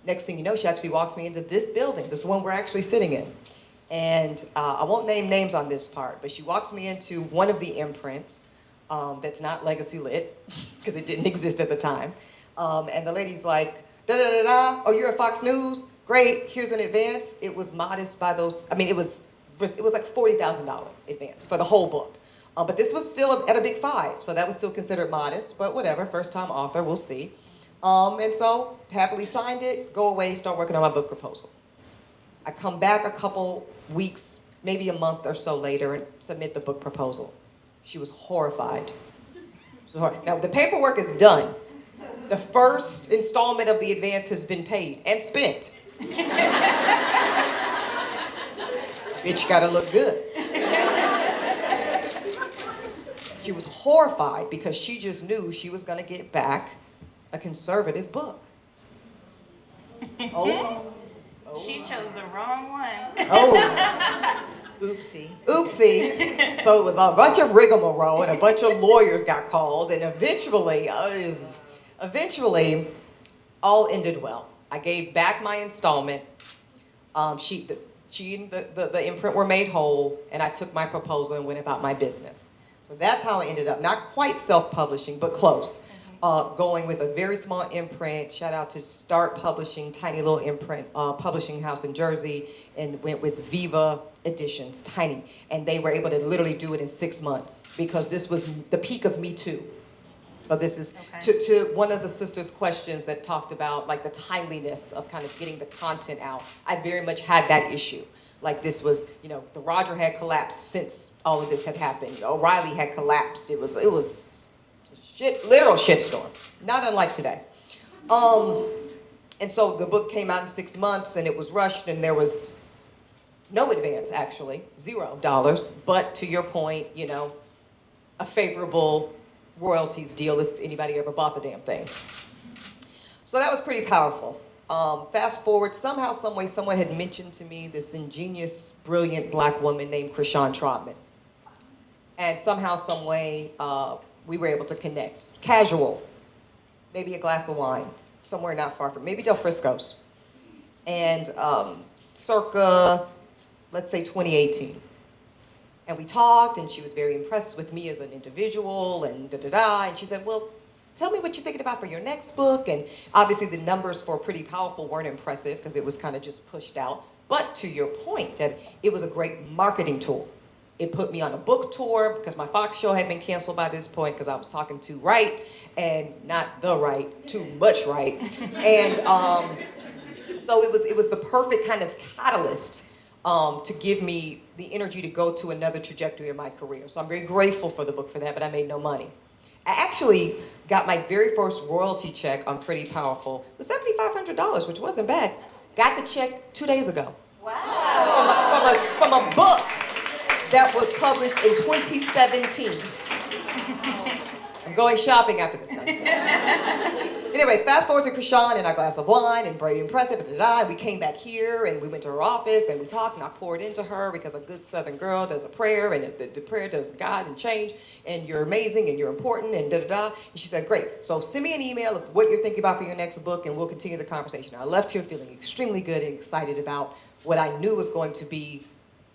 next thing you know, she actually walks me into this building, this one we're actually sitting in. And I won't name names on this part, but she walks me into one of the imprints that's not Legacy Lit, because it didn't exist at the time. And the lady's like, da-da-da-da, oh, you're at Fox News? Great, here's an advance. It was modest by those, I mean, it was like $40,000 advance for the whole book. But this was still at a big 5, so that was still considered modest, but whatever, first time author, we'll see. And so, happily signed it, go away, start working on my book proposal. I come back a couple weeks, maybe a month or so later, and submit the book proposal. She was horrified. Now, the paperwork is done. The first installment of the advance has been paid and spent. Bitch gotta look good. She was horrified because she just knew she was gonna get back a conservative book. Oh. She chose the wrong one. Oh. Oopsie. Oopsie. So it was a bunch of rigmarole and a bunch of lawyers got called, and eventually all ended well. I gave back my installment. She and the imprint were made whole, and I took my proposal and went about my business. So that's how I ended up, not quite self-publishing, but close. Going with a very small imprint, shout out to Start Publishing, tiny little imprint, publishing house in Jersey, and went with Viva Editions, tiny. And they were able to literally do it in 6 months because this was the peak of Me Too. So this is to one of the sisters' questions that talked about like the timeliness of kind of getting the content out. I very much had that issue. Like this was, the Roger had collapsed since all of this had happened. O'Reilly had collapsed. It was literal shitstorm, not unlike today. And so the book came out in 6 months, and it was rushed, and there was no advance, actually, $0. But to your point, a favorable royalties deal if anybody ever bought the damn thing. So that was pretty powerful. Fast forward, somehow, some way, someone had mentioned to me this ingenious, brilliant black woman named Krishan Trotman. And somehow, some way, we were able to connect. Casual, maybe a glass of wine, somewhere not far from, maybe Del Frisco's. And circa, let's say 2018. And we talked, and she was very impressed with me as an individual, and da-da-da. And she said, well, tell me what you're thinking about for your next book. And obviously the numbers for Pretty Powerful weren't impressive because it was kind of just pushed out. But to your point, Deb, it was a great marketing tool. It put me on a book tour because my Fox show had been canceled by this point because I was talking too right and not the right, too much right. And so it was the perfect kind of catalyst to give me the energy to go to another trajectory in my career. So I'm very grateful for the book for that, but I made no money. I actually got my very first royalty check on Pretty Powerful. It was $7,500, which wasn't bad. Got the check 2 days ago. Wow. From a book that was published in 2017. I'm going shopping after this. Anyways, fast forward to Krishan and our glass of wine and very impressive. And we came back here and we went to her office and we talked and I poured into her because a good Southern girl does a prayer and the prayer does God and change and you're amazing and you're important and da-da-da. And she said, great. So send me an email of what you're thinking about for your next book and we'll continue the conversation. I left here feeling extremely good and excited about what I knew was going to be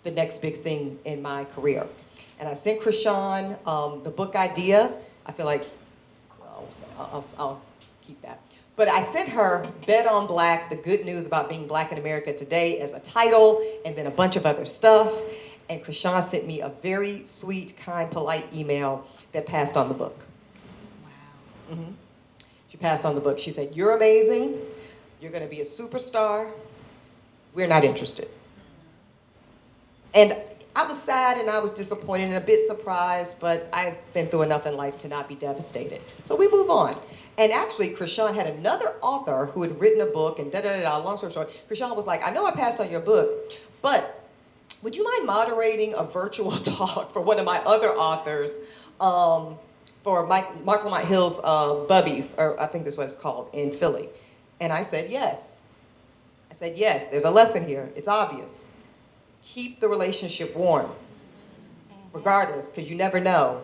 the next big thing in my career. And I sent Krishan the book idea. I feel like, I'll keep that. But I sent her Bet on Black, the good news about being black in America today as a title, and then a bunch of other stuff. And Krishan sent me a very sweet, kind, polite email that passed on the book. Wow. Mm-hmm. She passed on the book. She said, you're amazing. You're going to be a superstar. We're not interested. And I was sad and I was disappointed and a bit surprised, but I've been through enough in life to not be devastated. So we move on. And actually, Krishan had another author who had written a book and da-da-da-da, long story short, Krishan was like, I know I passed on your book, but would you mind moderating a virtual talk for one of my other authors for Mark Lamont Hill's Bubbies, or I think that's what it's called, in Philly? And I said, yes. I said, yes, there's a lesson here. It's obvious. Keep the relationship warm, regardless, because you never know.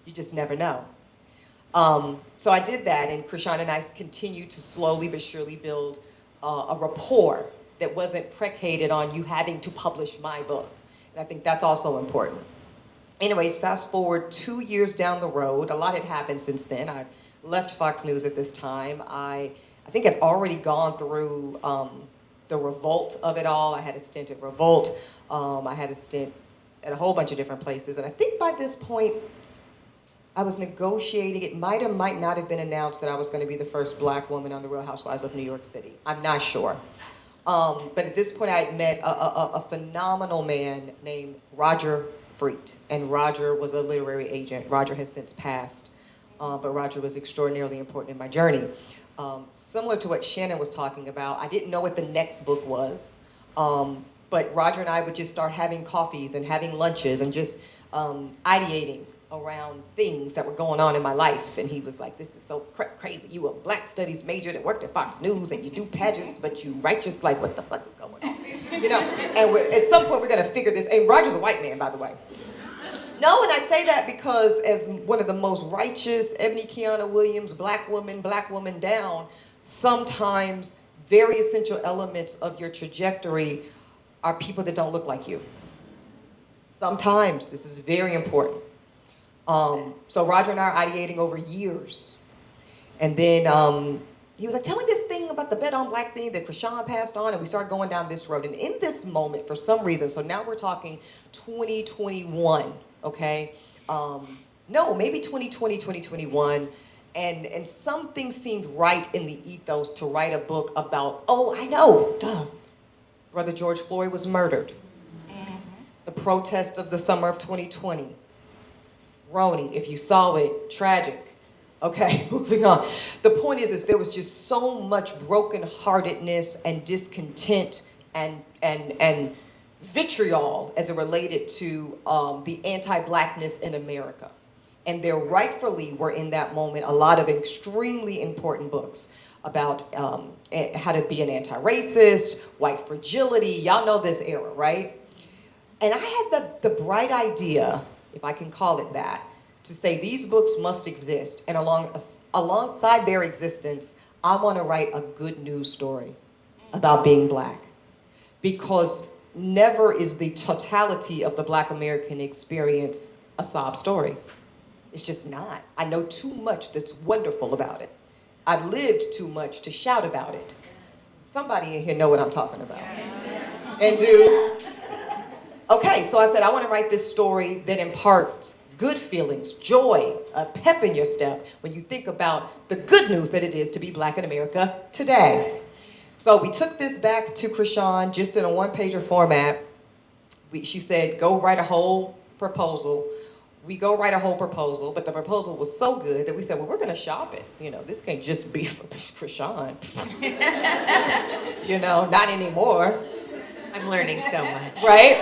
You just never know. So I did that, and Krishan and I continued to slowly but surely build a rapport that wasn't predicated on you having to publish my book. And I think that's also important. Anyways, fast forward 2 years down the road, a lot had happened since then. I left Fox News at this time. I think I'd already gone through the revolt of it all. I had a stint at Revolt. I had a stint at a whole bunch of different places. And I think by this point, I was negotiating. It might not have been announced that I was going to be the first Black woman on The Real Housewives of New York City. I'm not sure. But at this point, I had met a phenomenal man named Roger Freet. And Roger was a literary agent. Roger has since passed. But Roger was extraordinarily important in my journey. Similar to what Shannon was talking about, I didn't know what the next book was. But Roger and I would just start having coffees and having lunches and just ideating around things that were going on in my life. And he was like, this is so crazy. You a Black Studies major that worked at Fox News and you do pageants, but you write just like, what the fuck is going on? You know, and at some point we're gonna figure this. And Roger's a white man, by the way. No, and I say that because as one of the most righteous, Eboni K. Williams, black woman down, sometimes very essential elements of your trajectory are people that don't look like you. Sometimes, this is very important. So Roger and I are ideating over years. And then he was like, tell me this thing about the Bet on Black thing that Krishan passed on, and we started going down this road. And in this moment, for some reason, so now we're talking 2021, okay? No, maybe 2020, 2021. And something seemed right in the ethos to write a book about, oh, I know, duh. Brother George Floyd was murdered. Mm-hmm. The protest of the summer of 2020. Roni, if you saw it, tragic. Okay, moving on. The point is there was just so much brokenheartedness and discontent and vitriol as it related to the anti-Blackness in America. And there rightfully were in that moment a lot of extremely important books about how to be an anti-racist, white fragility. Y'all know this era, right? And I had the bright idea, if I can call it that, to say these books must exist. And alongside their existence, I want to write a good news story about being Black. Because never is the totality of the Black American experience a sob story. It's just not. I know too much that's wonderful about it. I've lived too much to shout about it. Somebody in here know what I'm talking about. Yes. And do. Okay, so I said I want to write this story that imparts good feelings, joy, a pep in your step when you think about the good news that it is to be Black in America today. So we took this back to Krishan just in a one-pager format. She said, go write a whole proposal. We go write a whole proposal, but the proposal was so good that we said, well, we're gonna shop it. You know, this can't just be for Krishan. You know, not anymore. I'm learning so much. Right?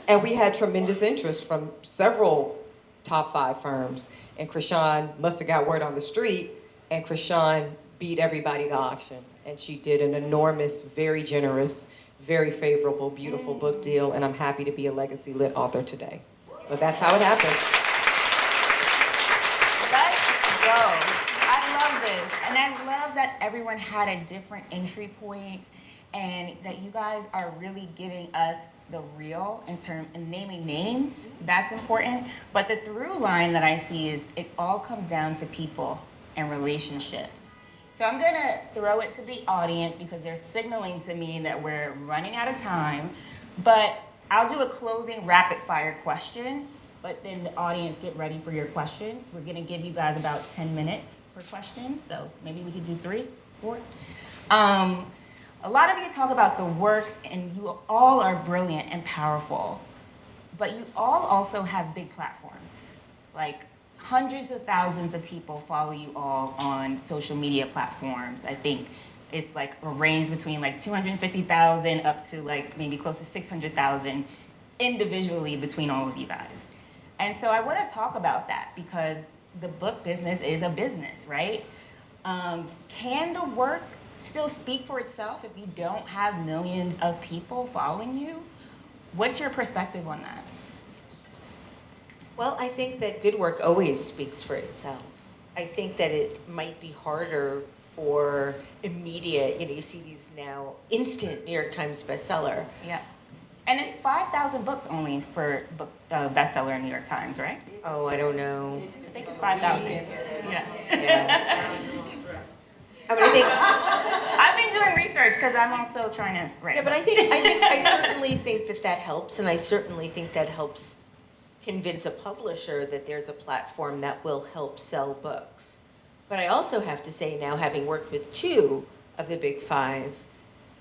And we had tremendous interest from several top 5 firms. And Krishan must have got word on the street, and Krishan beat everybody to auction. And she did an enormous, very generous, very favorable, beautiful book deal, and I'm happy to be a legacy lit author today. So that's how it happened. Let's go. I love this. And I love that everyone had a different entry point and that you guys are really giving us the real in naming names. That's important. But the through line that I see is it all comes down to people and relationships. So I'm gonna throw it to the audience because they're signaling to me that we're running out of time. But I'll do a closing rapid fire question, but then the audience get ready for your questions. We're gonna give you guys about 10 minutes for questions, so maybe we could do 3, 4. A lot of you talk about the work, and you all are brilliant and powerful, but you all also have big platforms. Like hundreds of thousands of people follow you all on social media platforms. I think it's like a range between like 250,000 up to like maybe close to 600,000 individually between all of you guys. And so I want to talk about that because the book business is a business, right? Can the work still speak for itself if you don't have millions of people following you? What's your perspective on that? Well, I think that good work always speaks for itself. I think that it might be harder for immediate, you see these now instant New York Times bestseller. Yeah. And it's 5,000 books only for book bestseller in New York Times, right? Oh, I don't know. I think it's 5,000. Yeah. I mean, I think. I've been doing research because I'm also trying to write. Yeah, but I certainly think that helps, and I certainly think that helps convince a publisher that there's a platform that will help sell books. But I also have to say now, having worked with 2 of the big 5,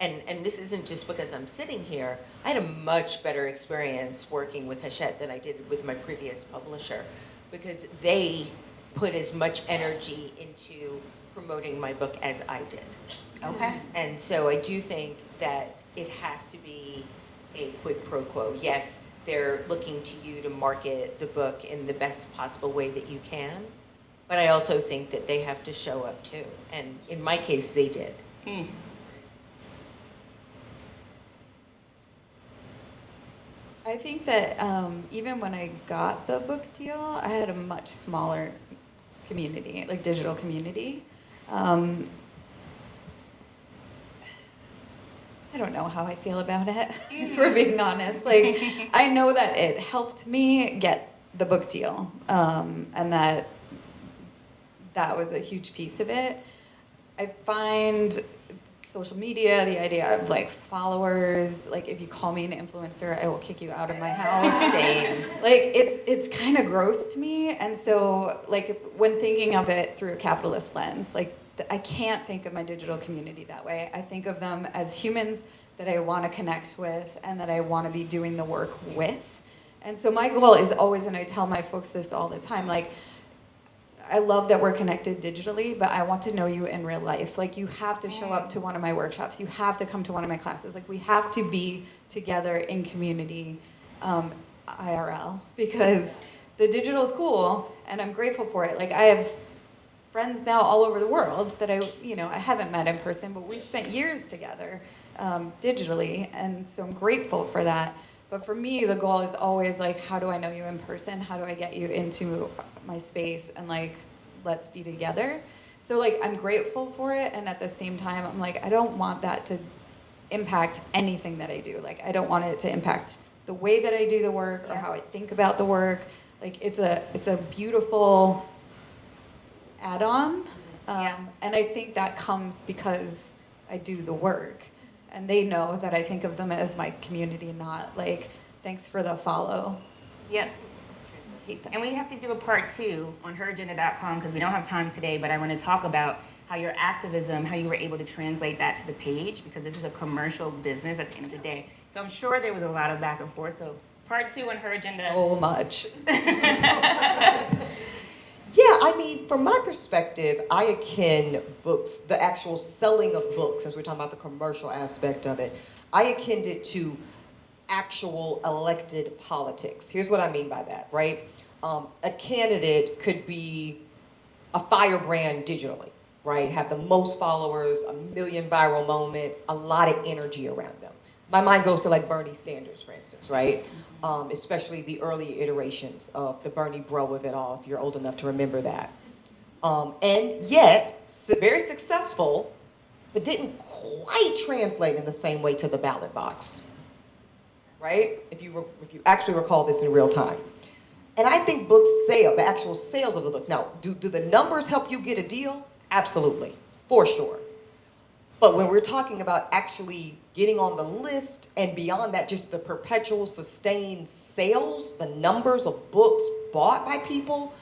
and this isn't just because I'm sitting here, I had a much better experience working with Hachette than I did with my previous publisher, because they put as much energy into promoting my book as I did. Okay. And so I do think that it has to be a quid pro quo. Yes, they're looking to you to market the book in the best possible way that you can, but I also think that they have to show up too. And in my case, they did. I think that even when I got the book deal, I had a much smaller community, like digital community. I don't know how I feel about it, if we're being honest. Like, I know that it helped me get the book deal, and that was a huge piece of it. I find social media, the idea of like followers, like if you call me an influencer, I will kick you out of my house. Same. Like it's kind of gross to me, and so like when thinking of it through a capitalist lens, like I can't think of my digital community that way. I think of them as humans that I want to connect with and that I want to be doing the work with. And so my goal is always, and I tell my folks this all the time, like, I love that we're connected digitally, but I want to know you in real life. Like, you have to show up to one of my workshops. You have to come to one of my classes. Like, we have to be together in community, IRL, because the digital is cool, and I'm grateful for it. Like, I have friends now all over the world that I haven't met in person, but we spent years together digitally, and so I'm grateful for that. But for me, the goal is always like, how do I know you in person? How do I get you into my space? And like, let's be together. So like, I'm grateful for it. And at the same time, I'm like, I don't want that to impact anything that I do. Like, I don't want it to impact the way that I do the work or how I think about the work. Like, it's a beautiful add-on. And I think that comes because I do the work. And they know that I think of them as my community, not like, thanks for the follow. Yep. And we have to do a part 2 on heragenda.com because we don't have time today, but I want to talk about how your activism, how you were able to translate that to the page, because this is a commercial business at the end of the day. So I'm sure there was a lot of back and forth. So part 2 on Her Agenda. So much. Yeah, I mean, from my perspective, I akin books, the actual selling of books, since we're talking about the commercial aspect of it, I akin it to actual elected politics. Here's what I mean by that, right? A candidate could be a firebrand digitally, right? Have the most followers, 1 million viral moments, a lot of energy around them. My mind goes to like Bernie Sanders, for instance, right? Especially the early iterations of the Bernie bro of it all, if you're old enough to remember that. And yet, very successful, but didn't quite translate in the same way to the ballot box, right? If you actually recall this in real time. And I think books sell, the actual sales of the books. Now, do the numbers help you get a deal? Absolutely, for sure. But when we're talking about actually getting on the list and beyond that, just the perpetual sustained sales, the numbers of books bought by people,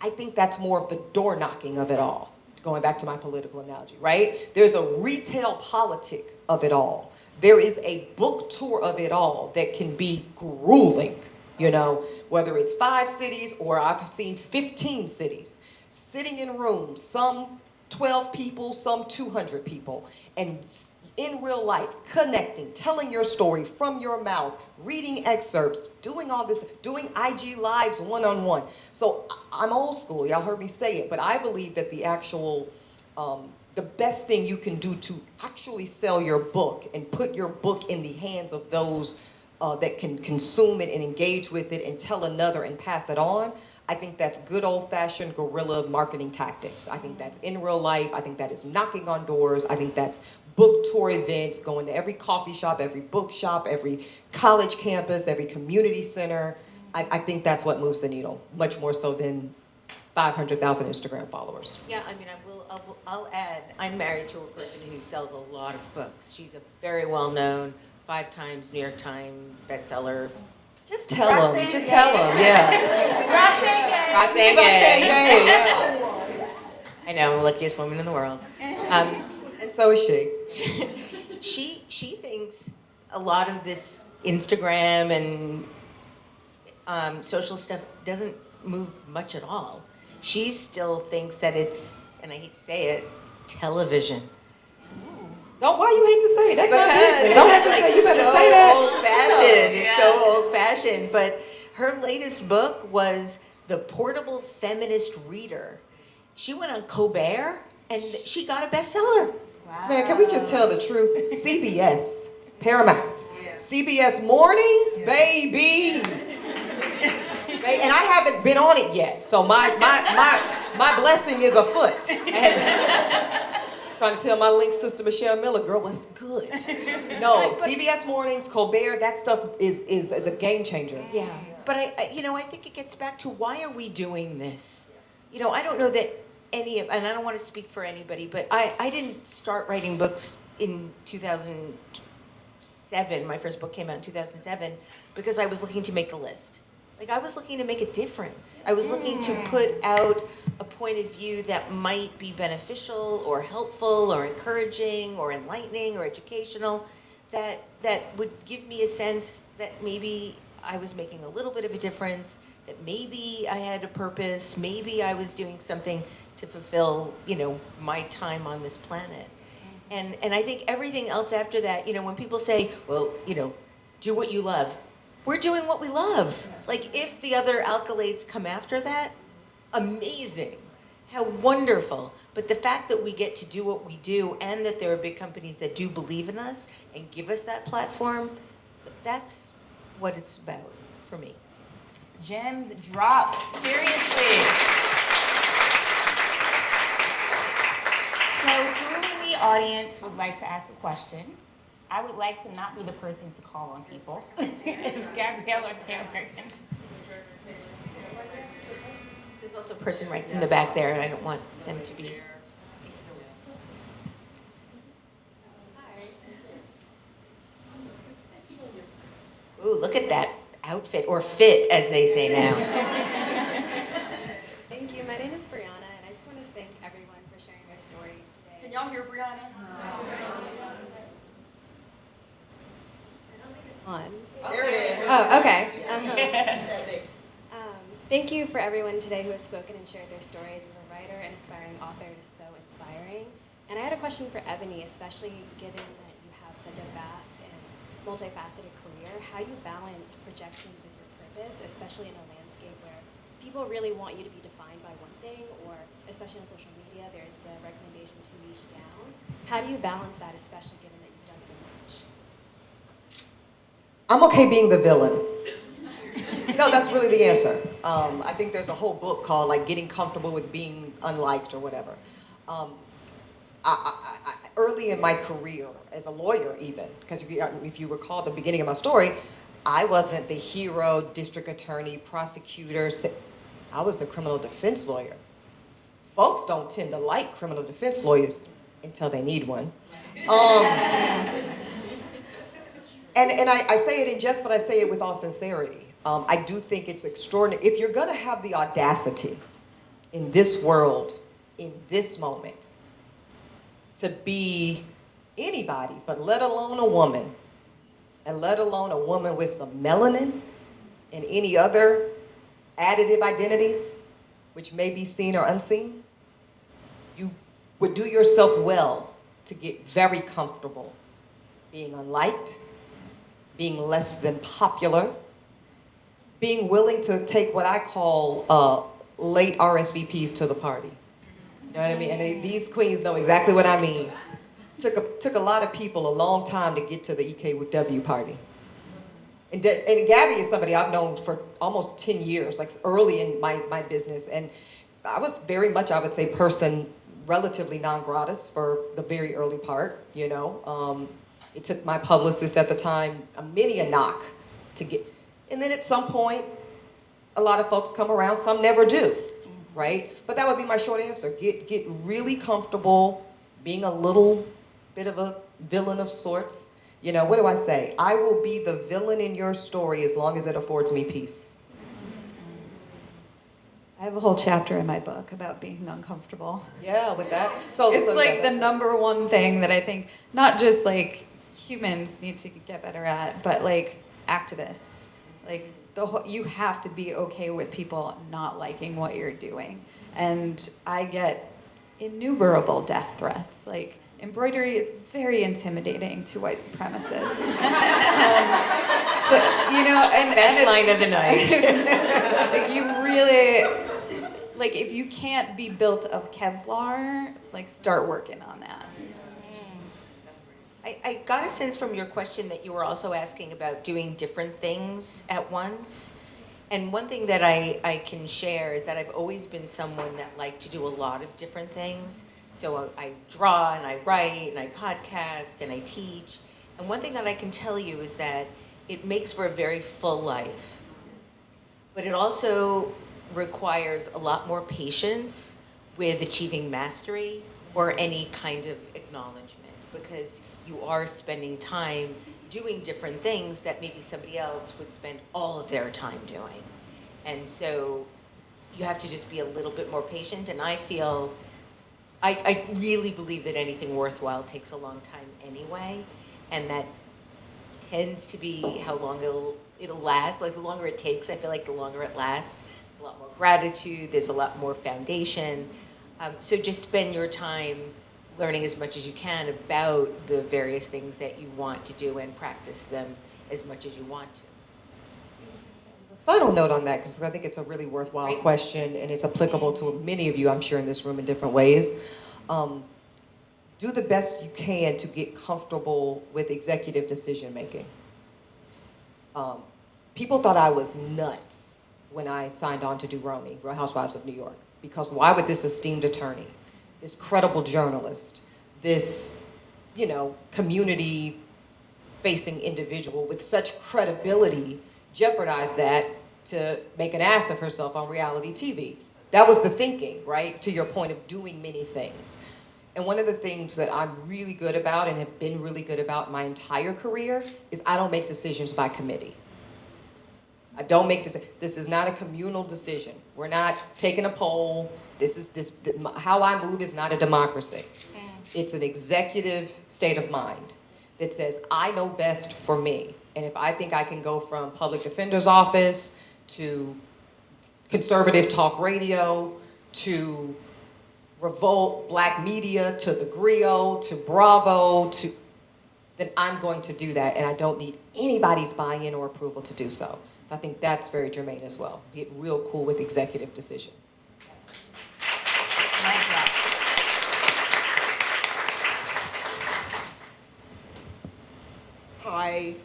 I think that's more of the door knocking of it all. Going back to my political analogy, right? There's a retail politic of it all. There is a book tour of it all that can be grueling, whether it's 5 cities or I've seen 15 cities, sitting in rooms, some 12 people, some 200 people, and in real life, connecting, telling your story from your mouth, reading excerpts, doing all this, doing IG lives one-on-one. So I'm old school, y'all heard me say it, but I believe that the actual, the best thing you can do to actually sell your book and put your book in the hands of those that can consume it and engage with it and tell another and pass it on, I think that's good old-fashioned guerrilla marketing tactics. I think that's in real life. I think that is knocking on doors. I think that's book tour events, going to every coffee shop, every bookshop, every college campus, every community center. I think that's what moves the needle, much more so than 500,000 Instagram followers. Yeah, I mean, I'll add, I'm married to a person who sells a lot of books. She's a very well-known, 5 times New York Times bestseller. Just tell them. Just tell them. Yeah. Roxane Gay. Yeah. I know, I'm the luckiest woman in the world. And so is she. She thinks a lot of this Instagram and social stuff doesn't move much at all. She still thinks that it's, and I hate to say it, television. Don't, why you hate to say it? That's not Because business. Don't have to it's say, you better so say that. old-fashioned. It's so old-fashioned. But her latest book was The Portable Feminist Reader. She went on Colbert, and she got a bestseller. Wow. Man, can we just tell the truth? CBS, Paramount. CBS Mornings, baby. And I haven't been on it yet, so my blessing is afoot. Trying to tell my link sister Michelle Miller, girl, what's good? No, CBS Mornings, Colbert, that stuff is a game changer. Yeah, but I think it gets back to why are we doing this? I don't know that and I don't want to speak for anybody, but I didn't start writing books in 2007. My first book came out in 2007 because I was looking to make the list. Like, I was looking to make a difference. I was looking to put out a point of view that might be beneficial or helpful or encouraging or enlightening or educational, that would give me a sense that maybe I was making a little bit of a difference, that maybe I had a purpose, maybe I was doing something to fulfill, my time on this planet. And I think everything else after that, when people say, well, do what you love. We're doing what we love. Like, if the other accolades come after that, amazing. How wonderful. But the fact that we get to do what we do and that there are big companies that do believe in us and give us that platform, that's what it's about for me. Gems drop. Seriously. So who in the audience would like to ask a question? I would like to not be the person to call on people. If Gabrielle or Taylor can. There's also a person right in the back there, and I don't want them to be. Ooh, look at that outfit, or fit, as they say now. Thank you. My name is Brianna, and I just want to thank everyone for sharing their stories today. Can y'all hear Brianna? There it is. Oh, okay. Thank you for everyone today who has spoken and shared their stories. As a writer and aspiring author, it is so inspiring. And I had a question for Eboni, especially given that you have such a vast and multifaceted career. How you balance projections with your purpose, especially in a landscape where people really want you to be defined by one thing, or especially on social media, there's the recommendation to niche down. How do you balance that, especially given that you've done so much? I'm okay being the villain. No, that's really the answer. I think there's a whole book called like Getting Comfortable with Being Unliked or whatever. Early in my career as a lawyer even, because if you recall the beginning of my story, I wasn't the hero, district attorney, prosecutor. I was the criminal defense lawyer. Folks don't tend to like criminal defense lawyers until they need one. And I say it in jest, but I say it with all sincerity. I do think it's extraordinary. If you're going to have the audacity in this world, in this moment, to be anybody, but let alone a woman, and let alone a woman with some melanin and any other additive identities, which may be seen or unseen, you would do yourself well to get very comfortable being unliked, being less than popular, being willing to take what I call late RSVPs to the party. You know what I mean? And these queens know exactly what I mean. Took a lot of people a long time to get to the EKW party. And Gabby is somebody I've known for almost 10 years, like early in my business. And I was very much, I would say, person relatively non gratis for the very early part, you know. It took my publicist at the time many a knock to get, and then at some point, a lot of folks come around, some never do, right? But that would be my short answer. Get really comfortable being a little bit of a villain of sorts. You know, what do I say? I will be the villain in your story as long as it affords me peace. I have a whole chapter in my book about being uncomfortable. Yeah, with that. So It's so like yeah, the number one thing that I think not just like humans need to get better at, but like activists. Like you have to be okay with people not liking what you're doing. And I get innumerable death threats. Like embroidery is very intimidating to white supremacists. So, you know, and Best line of the night. like you really, like if you can't be built of Kevlar, it's like start working on that. I got a sense from your question that you were also asking about doing different things at once. And one thing that I can share is that I've always been someone that liked to do a lot of different things. So I draw and I write and I podcast and I teach. And one thing that I can tell you is that it makes for a very full life. But it also requires a lot more patience with achieving mastery or any kind of acknowledgement, because you are spending time doing different things that maybe somebody else would spend all of their time doing. And so you have to just be a little bit more patient. And I feel, I really believe that anything worthwhile takes a long time anyway. And that tends to be how long it'll last. Like the longer it takes, I feel like the longer it lasts. There's a lot more gratitude, there's a lot more foundation. So just spend your time learning as much as you can about the various things that you want to do and practice them as much as you want to. Final note on that, because I think it's a really worthwhile question and it's applicable to many of you, I'm sure, in this room in different ways. Do the best you can to get comfortable with executive decision making. People thought I was nuts when I signed on to do Real Housewives of New York, because why would this esteemed attorney, this credible journalist, this, you know, community-facing individual with such credibility jeopardize that to make an ass of herself on reality TV? That was the thinking, right? To your point of doing many things. And one of the things that I'm really good about and have been really good about my entire career is I don't make decisions by committee. I don't make decisions. This is not a communal decision. We're not taking a poll. How I move is not a democracy. It's an executive state of mind that says, I know best for me. And if I think I can go from public defender's office to conservative talk radio to Revolt Black media to the Griot to Bravo then I'm going to do that, and I don't need anybody's buy-in or approval to do so. So I think that's very germane as well. Get real cool with executive decision. Hi.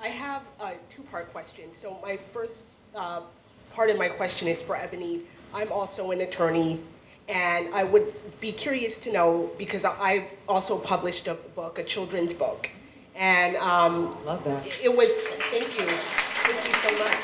I have a two-part question. So my first part of my question is for Eboni. I'm also an attorney, and I would be curious to know, because I also published a book, a children's book. And love that. It was, thank you so much.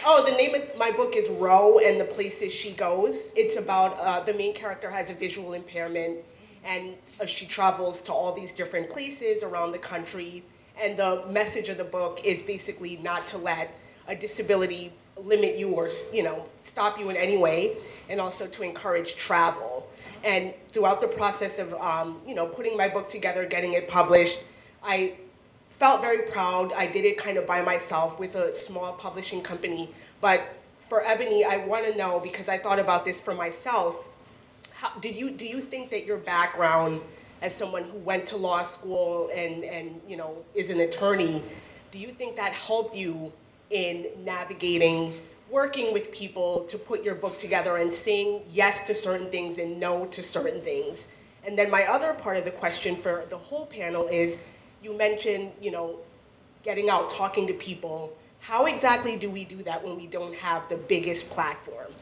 Oh, the name of my book is Ro and the Places She Goes. It's about, the main character has a visual impairment, and she travels to all these different places around the country. And the message of the book is basically not to let a disability limit you or, stop you in any way, and also to encourage travel. And throughout the process of, putting my book together, getting it published, I felt very proud. I did it kind of by myself with a small publishing company. But for Eboni, I want to know, because I thought about this for myself, do you think that your background as someone who went to law school and is an attorney, do you think that helped you in navigating, working with people to put your book together and saying yes to certain things and no to certain things? And then my other part of the question for the whole panel is, you mentioned, getting out, talking to people. How exactly do we do that when we don't have the biggest platform?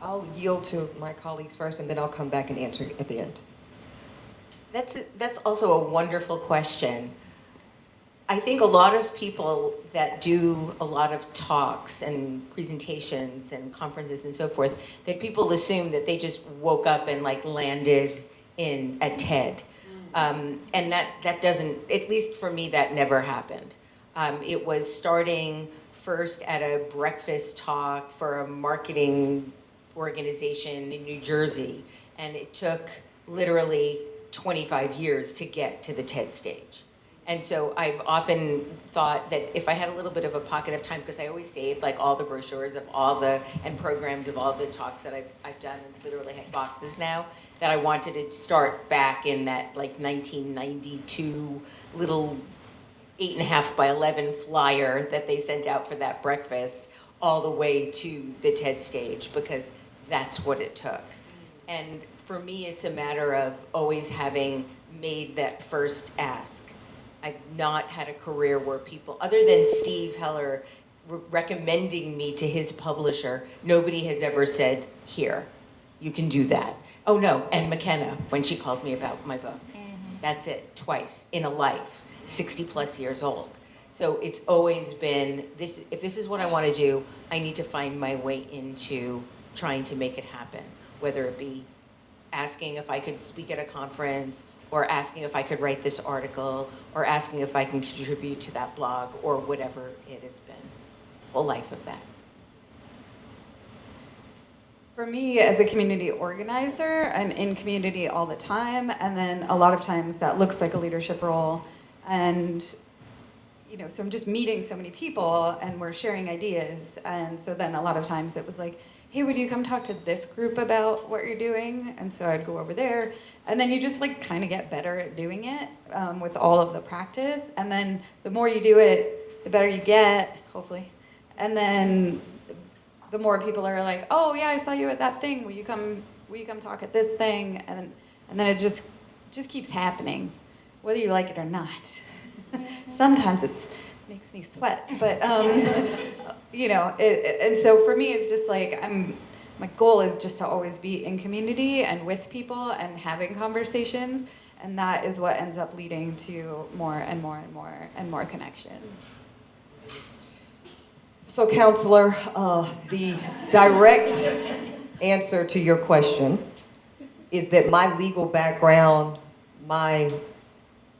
I'll yield to my colleagues first, and then I'll come back and answer at the end. That's also a wonderful question. I think a lot of people that do a lot of talks and presentations and conferences and so forth, that people assume that they just woke up and like landed at TED. And that doesn't, at least for me, that never happened. It was starting first at a breakfast talk for a marketing organization in New Jersey, and it took literally 25 years to get to the TED stage. And so I've often thought that if I had a little bit of a pocket of time, because I always saved like all the brochures of all the, and programs of all the talks that I've done, and literally have boxes now, that I wanted to start back in that like 1992 little 8.5 by 11 flyer that they sent out for that breakfast all the way to the TED stage, because that's what it took. And for me, it's a matter of always having made that first ask. I've not had a career where people, other than Steve Heller recommending me to his publisher, nobody has ever said, here, you can do that. Oh no, and McKenna, when she called me about my book. That's it, twice in a life, 60 plus years old. So it's always been, this. If this is what I want to do, I need to find my way into trying to make it happen, whether it be asking if I could speak at a conference, or asking if I could write this article, or asking if I can contribute to that blog, or whatever it has been. Whole life of that. For me, as a community organizer, I'm in community all the time, and then a lot of times that looks like a leadership role. And so I'm just meeting so many people, and we're sharing ideas. And so then a lot of times it was like, hey, would you come talk to this group about what you're doing? And so I'd go over there. And then you just like kind of get better at doing it with all of the practice. And then the more you do it, the better you get, hopefully. And then the more people are like, oh yeah, I saw you at that thing. Will you come talk at this thing? And then it just keeps happening, whether you like it or not. Sometimes it makes me sweat, but and so for me, it's just like my goal is just to always be in community and with people and having conversations, and that is what ends up leading to more and more and more and more connections. So, counselor, the direct answer to your question is that my legal background, my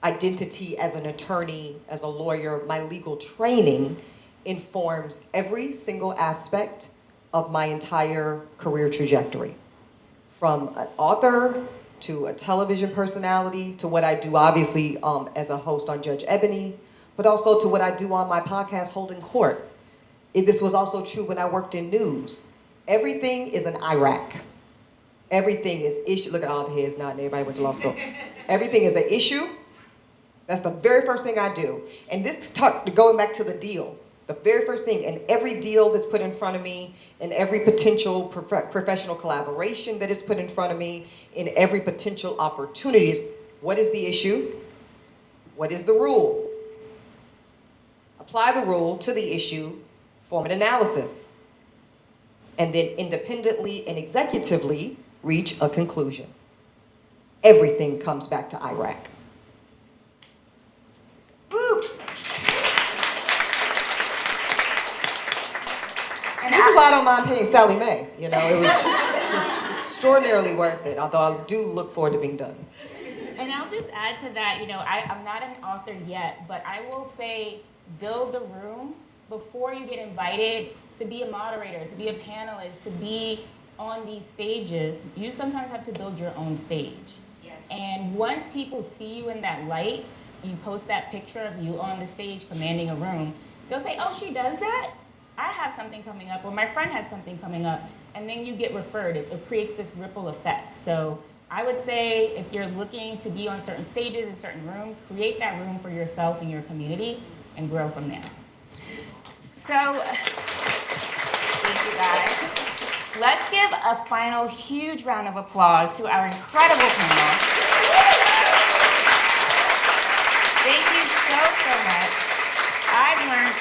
identity as an attorney, as a lawyer, my legal training informs every single aspect of my entire career trajectory. From an author to a television personality to what I do obviously as a host on Judge Eboni, but also to what I do on my podcast, Holding Court. This was also true when I worked in news. Everything is an IRAC. Everything is issue. Look at all the heads nodding, everybody went to law school. Everything is an issue. That's the very first thing I do. And this going back to the deal, the very first thing, and every deal that's put in front of me, and every potential professional collaboration that is put in front of me, in every potential opportunity is, what is the issue? What is the rule? Apply the rule to the issue, form an analysis, and then independently and executively reach a conclusion. Everything comes back to IRAC. Woo. This is why I don't mind paying Sally Mae. It was just extraordinarily worth it, although I do look forward to being done. And I'll just add to that, I'm not an author yet, but I will say build the room before you get invited to be a moderator, to be a panelist, to be on these stages. You sometimes have to build your own stage. Yes. And once people see you in that light, you post that picture of you on the stage commanding a room, they'll say, oh, she does that? I have something coming up, or my friend has something coming up, and then you get referred. It creates this ripple effect. So I would say if you're looking to be on certain stages in certain rooms, create that room for yourself and your community and grow from there. So, thank you guys. Let's give a final huge round of applause to our incredible panel. Thank you so much.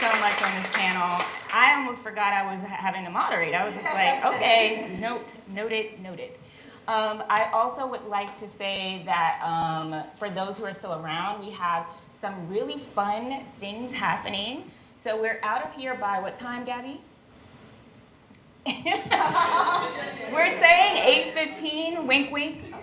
so much on this panel. I almost forgot I was having to moderate. I was just like, okay, noted. I also would like to say that for those who are still around, we have some really fun things happening. So we're out of here by what time, Gabby? We're saying 8:15, wink, wink.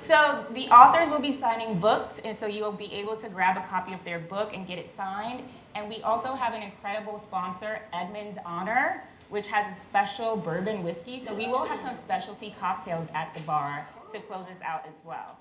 So the authors will be signing books, and so you will be able to grab a copy of their book and get it signed. And we also have an incredible sponsor, Edmund's Honor, which has a special bourbon whiskey. So we will have some specialty cocktails at the bar to close this out as well.